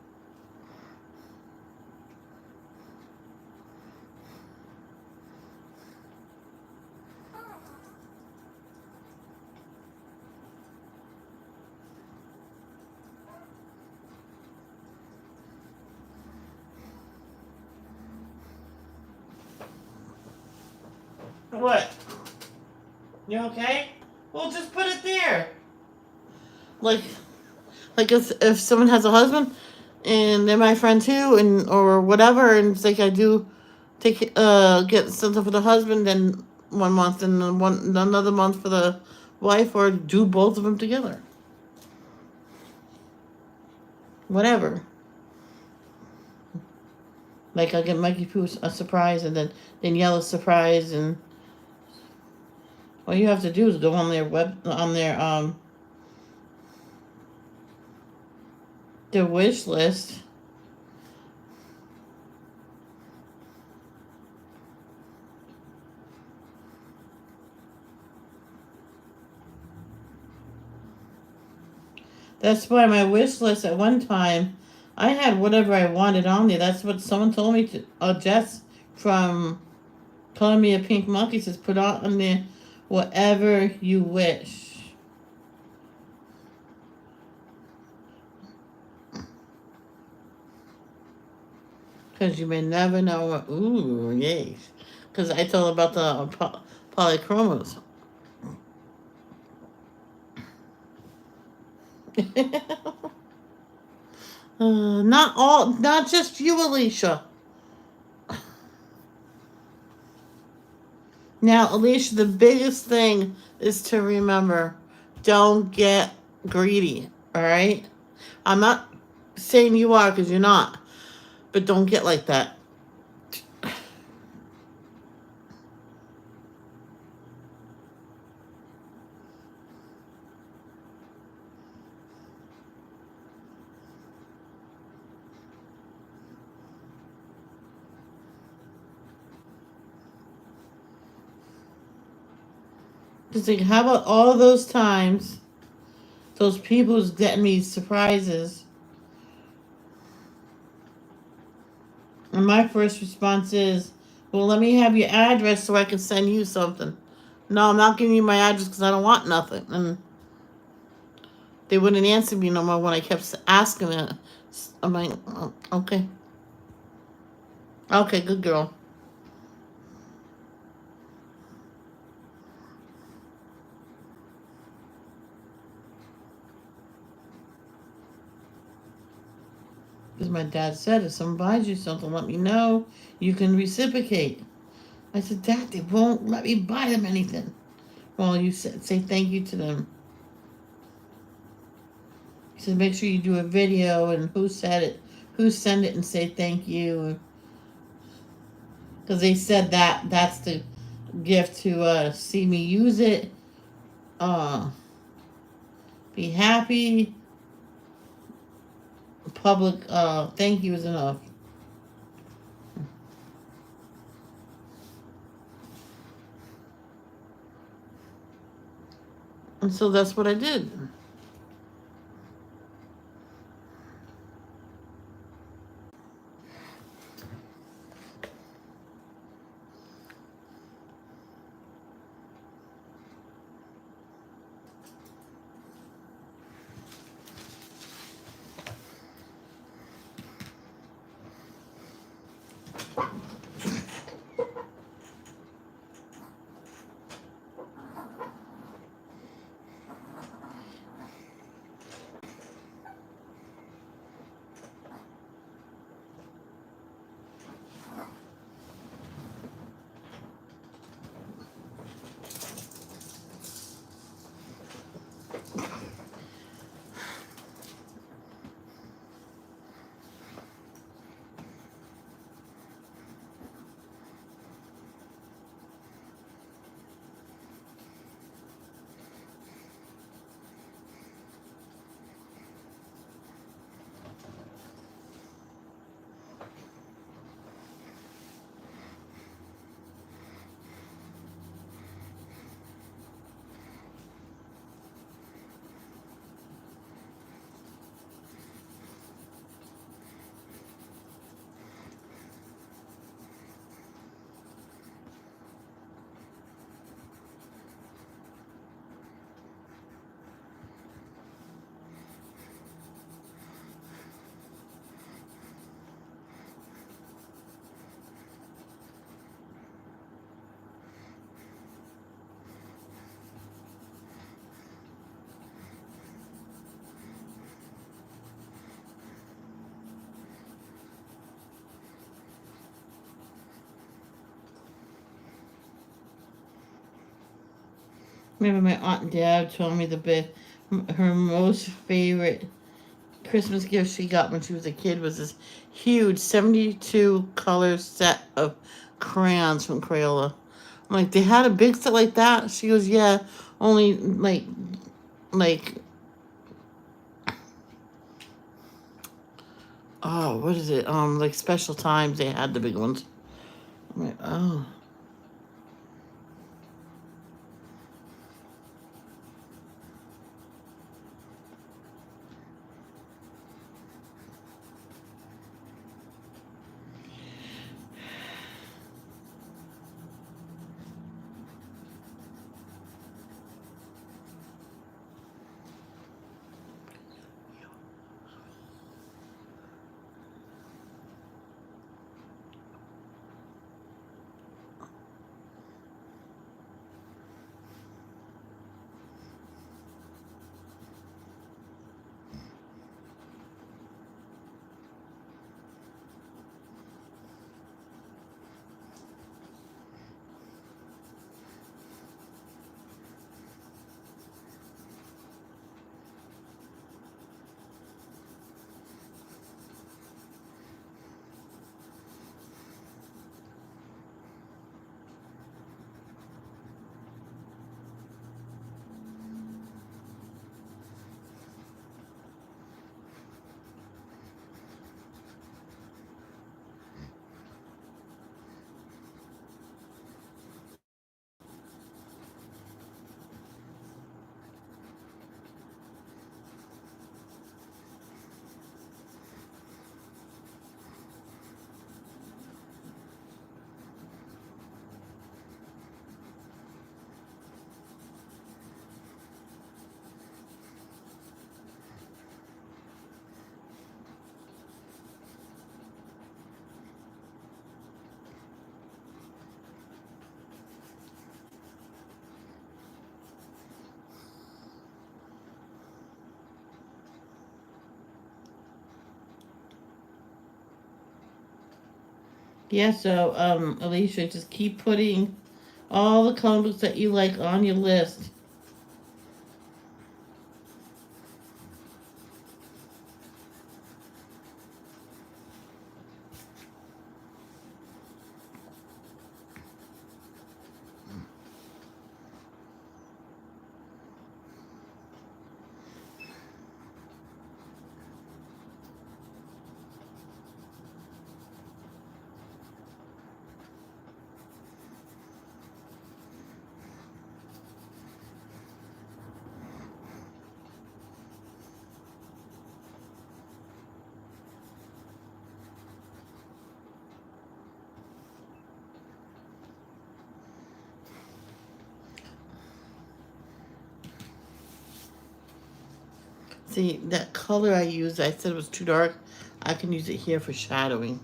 What? You okay? Well, just put it there. Like, if someone has a husband and they're my friend too, and or whatever, and it's like I do get something for the husband, then 1 month and then another month for the wife, or do both of them together. Whatever. Like I get Mikey Poo a surprise, and then Danielle a surprise, and all you have to do is go on their wish list. That's why my wish list at one time, I had whatever I wanted on there. That's what someone told me to. Jess from Columbia Pink Monkey says put on there whatever you wish. Because you may never know what. Ooh, yay. Because I told about the polychromos. Not just you, Alicia. Now, Alicia, the biggest thing is to remember, don't get greedy, all right? I'm not saying you are because you're not, but don't get like that. Just think, how about all those times, those people who's getting me surprises, and my first response is, well, let me have your address so I can send you something. No, I'm not giving you my address because I don't want nothing. And they wouldn't answer me no more when I kept asking it. I'm like, oh, okay. Okay, good girl. Because my dad said, if someone buys you something, let me know. You can reciprocate. I said, Dad, they won't let me buy them anything. Well, you say thank you to them. He said, make sure you do a video and who said it, who sent it, and say thank you. Because they said that's the gift to see me use it. Be happy. Public thank you is enough. And so that's what I did. Remember my aunt and dad told me her most favorite Christmas gift she got when she was a kid was this huge 72 color set of crayons from Crayola. I'm like, they had a big set like that? She goes, yeah, only like oh, what is it? Like special times they had the big ones. I'm like, oh. Yeah, so Alicia, just keep putting all the color books that you like on your list. See, that color I used, I said it was too dark. I can use it here for shadowing.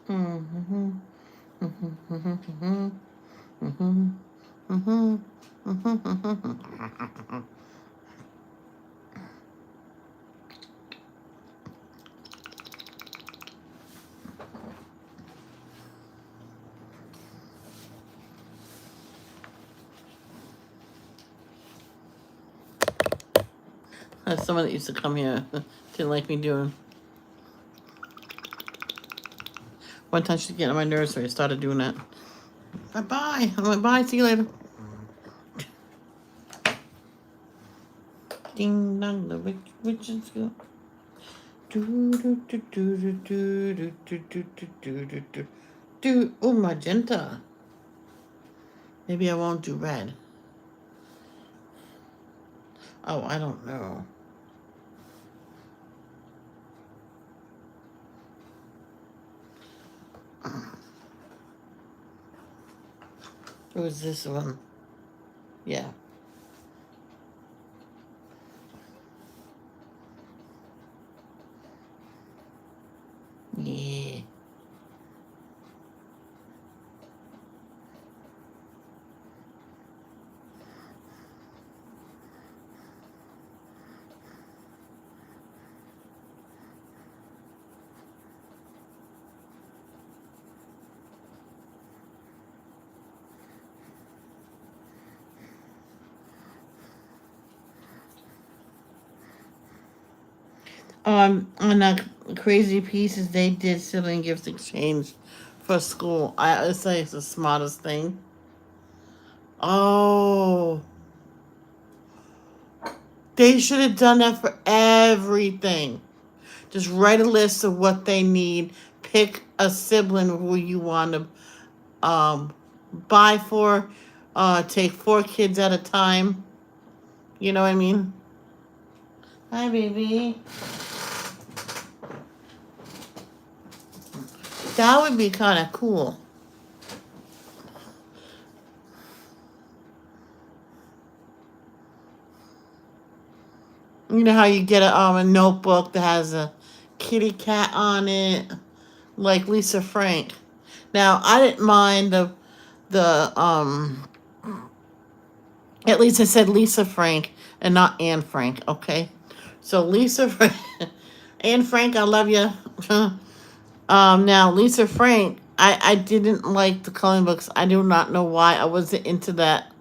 Mm-hmm. Mm-hmm. Mm-hmm. Mm-hmm. Mm-hmm. Mm-hmm. That's someone that used to come here. Didn't like me doing. One time she'd get on my nerves, so I started doing that. Bye bye. I'm like, bye. See you later. Ding dong, the witches go. Do do do do do do do do do do do do. Do oh magenta. Maybe I won't do red. Oh, I don't know. It was this one. Yeah. Yeah. On the Crazy Pieces, they did sibling gifts exchange for school. I say it's the smartest thing. Oh, they should have done that for everything. Just write a list of what they need. Pick a sibling who you want to buy for. Take 4 kids at a time. You know what I mean? Hi, baby. That would be kind of cool. You know how you get a notebook that has a kitty cat on it, like Lisa Frank. Now I didn't mind the. At least I said Lisa Frank and not Anne Frank. Okay, so Lisa Frank, Anne Frank, I love you. Now Lisa Frank, I didn't like the coloring books. I do not know why I wasn't into that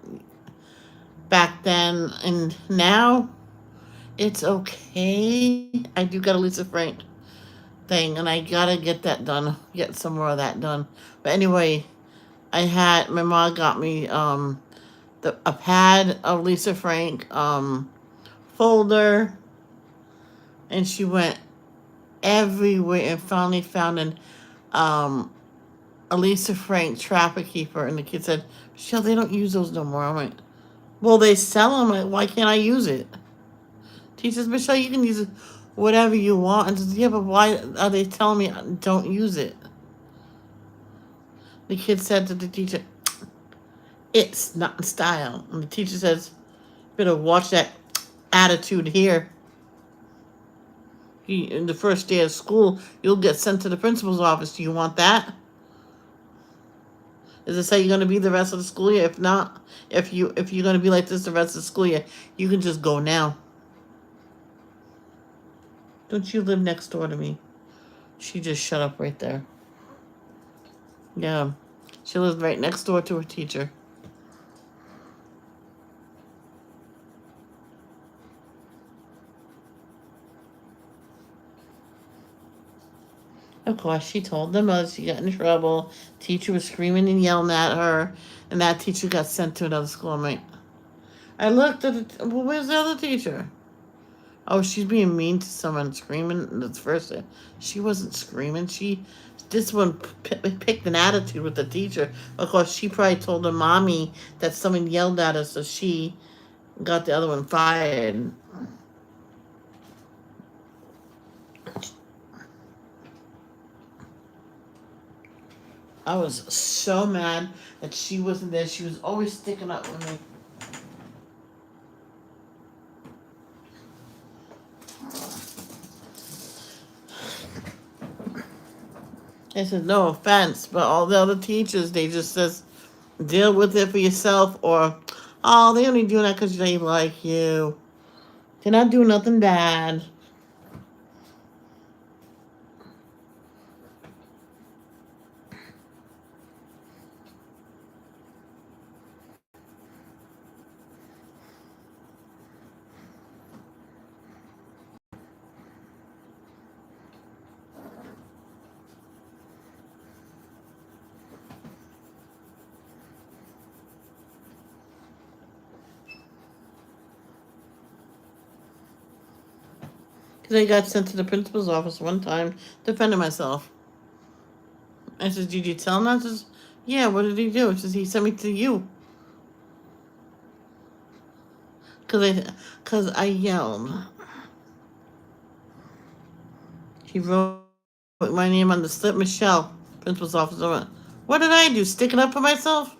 back then, and now it's okay. I do got a Lisa Frank thing, and I gotta get that done. Get some more of that done. But anyway, my mom got me a pad of Lisa Frank folder, and she went everywhere and finally found um a Lisa Frank Trapper Keeper, and the kid said, "Michelle, they don't use those no more." I'm like, "Well, they sell them. Like, why can't I use it?" He says, "Michelle, you can use it whatever you want." And says, "Yeah, but why are they telling me don't use it?" The kid said to the teacher, "It's not in style." And the teacher says, "Better watch that attitude here. In the first day of school, you'll get sent to the principal's office. Do you want that? Is this how you're going to be the rest of the school year? If not, if you're going to be like this the rest of the school year, you can just go now." "Don't you live next door to me?" She just shut up right there. Yeah, she lives right next door to her teacher. Of course, she told them she got in trouble. Teacher was screaming and yelling at her, and that teacher got sent to another school. I looked at it. Well, where's the other teacher? Oh, she's being mean to someone, screaming. That's first. She wasn't screaming. This one picked an attitude with the teacher. Of course, she probably told her mommy that someone yelled at her, so she got the other one fired. I was so mad that she wasn't there. She was always sticking up with me. I said, "No offense, but all the other teachers, they just says, deal with it for yourself," or, "Oh, they only doing that because they like you. They're not doing nothing bad." Because I got sent to the principal's office one time defending myself. I said, "Did you tell him?" I says, "Yeah, what did he do?" She says, "He sent me to you." Because I yelled. He wrote my name on the slip, Michelle, principal's office. I went, "What did I do? Stick it up for myself?"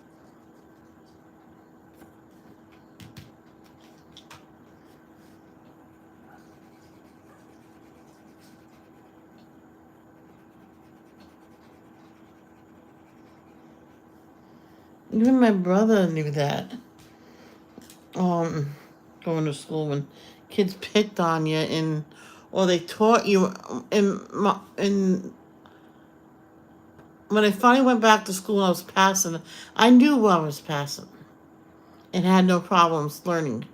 Even my brother knew that. Going to school when kids picked on you or they taught you in when I finally went back to school and I was passing, I knew I was passing and had no problems learning.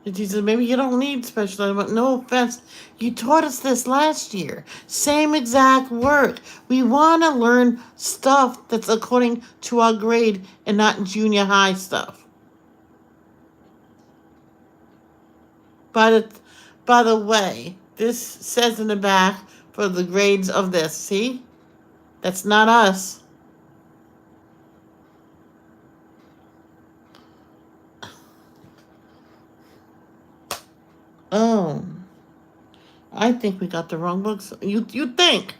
The teacher said, "Maybe you don't need special ed." I went, "No offense. You taught us this last year. Same exact work. We want to learn stuff that's according to our grade and not junior high stuff." By the way, this says in the back for the grades of this. See? That's not us. Oh, I think we got the wrong books. You think?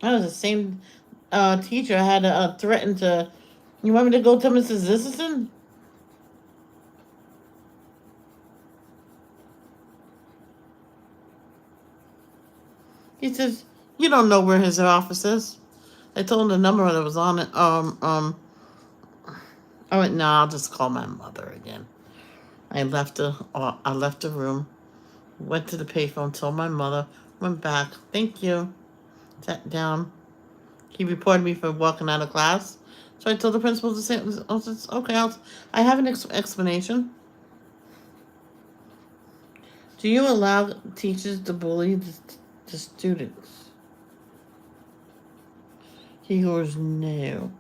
That was the same teacher. I had to threaten to You want me to go to Mrs. Zisserson? He says, you don't know where his office is. I told him the number that was on it. I went, no, I'll just call my mother again. I left the room, went to the payphone, told my mother, went back, thank you, sat down. He reported me for walking out of class. So I told the principal to say, okay, I have an explanation. Do you allow teachers to bully the students? He goes, no.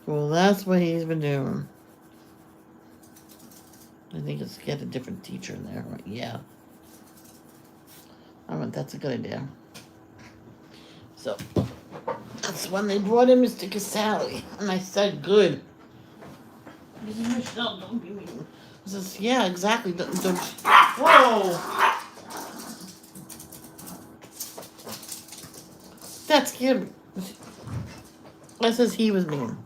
Well, that's what he's been doing. I think it's get a different teacher in there, right? Yeah. I went, that's a good idea. So, that's when they brought in Mr. Casali. And I said, good. He said, Michelle, don't be mean. I says, yeah, exactly. Don't. Whoa! That scared me. I says he was mean.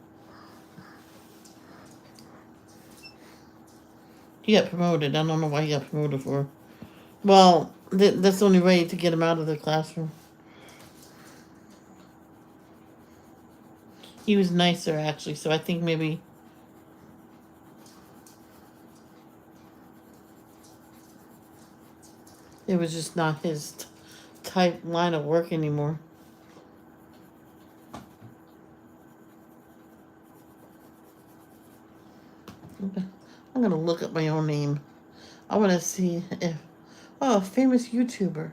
He got promoted. I don't know why he got promoted for. Well, that's the only way to get him out of the classroom. He was nicer, actually, so I think maybe... it was just not his type line of work anymore. I'm gonna look up my own name. I want to see if... oh, a famous YouTuber.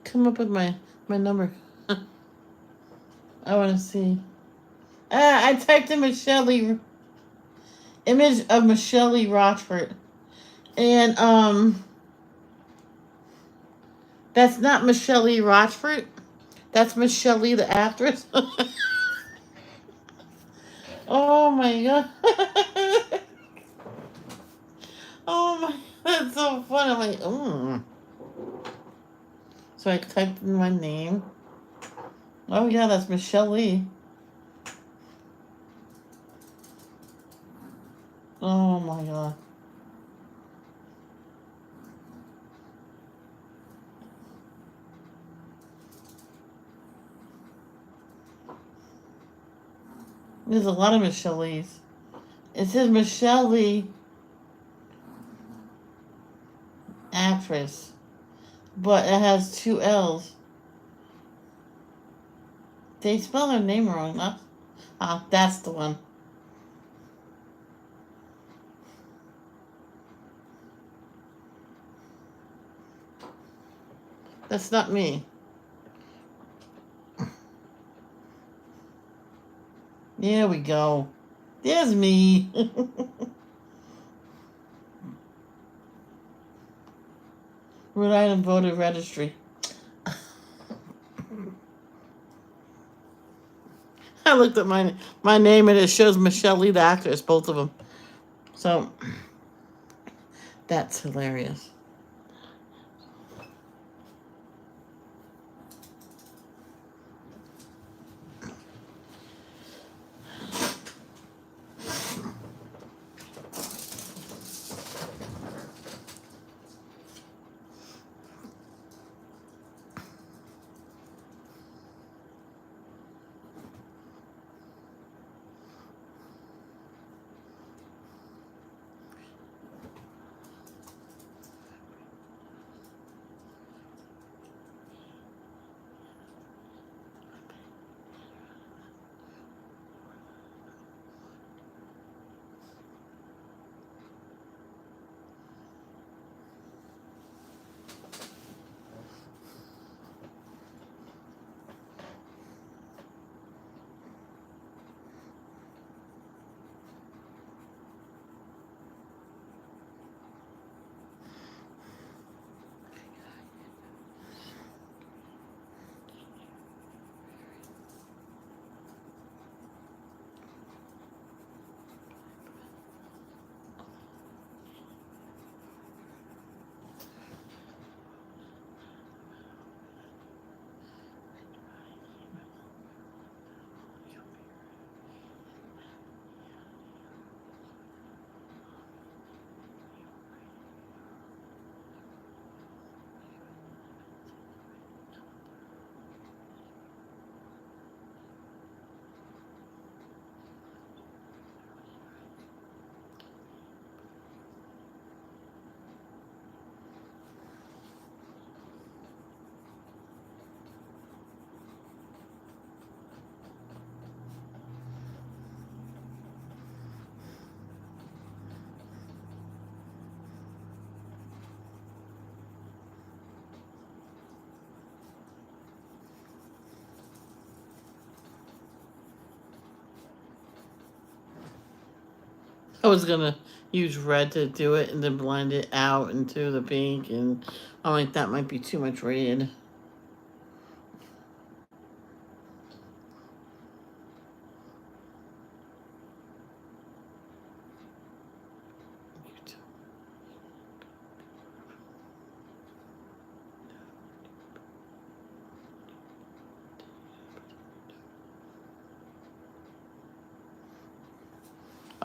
Come up with my number. I want to see. I typed in image of Michelle Rochford, and that's not Michelle Rochford. That's Michelle the actress. Oh my god. Oh my, that's so funny. I'm like, So I typed in my name. Oh yeah, that's Michelle Lee. Oh my god. There's a lot of Michelle Lees. It says Michelle Lee, actress, but it has 2 L's. They spell her name wrong, huh? Ah, that's the one. That's not me. There we go. There's me. Rhode Island Voter Registry. I looked at my name and it shows Michelle Lee, the actress, both of them. So, that's hilarious. I was gonna use red to do it and then blend it out into the pink, and I'm like, that might be too much red.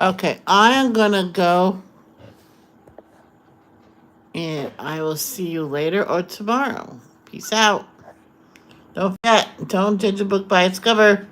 Okay, I am gonna go, and I will see you later or tomorrow. Peace out. Don't forget, don't judge a book by its cover.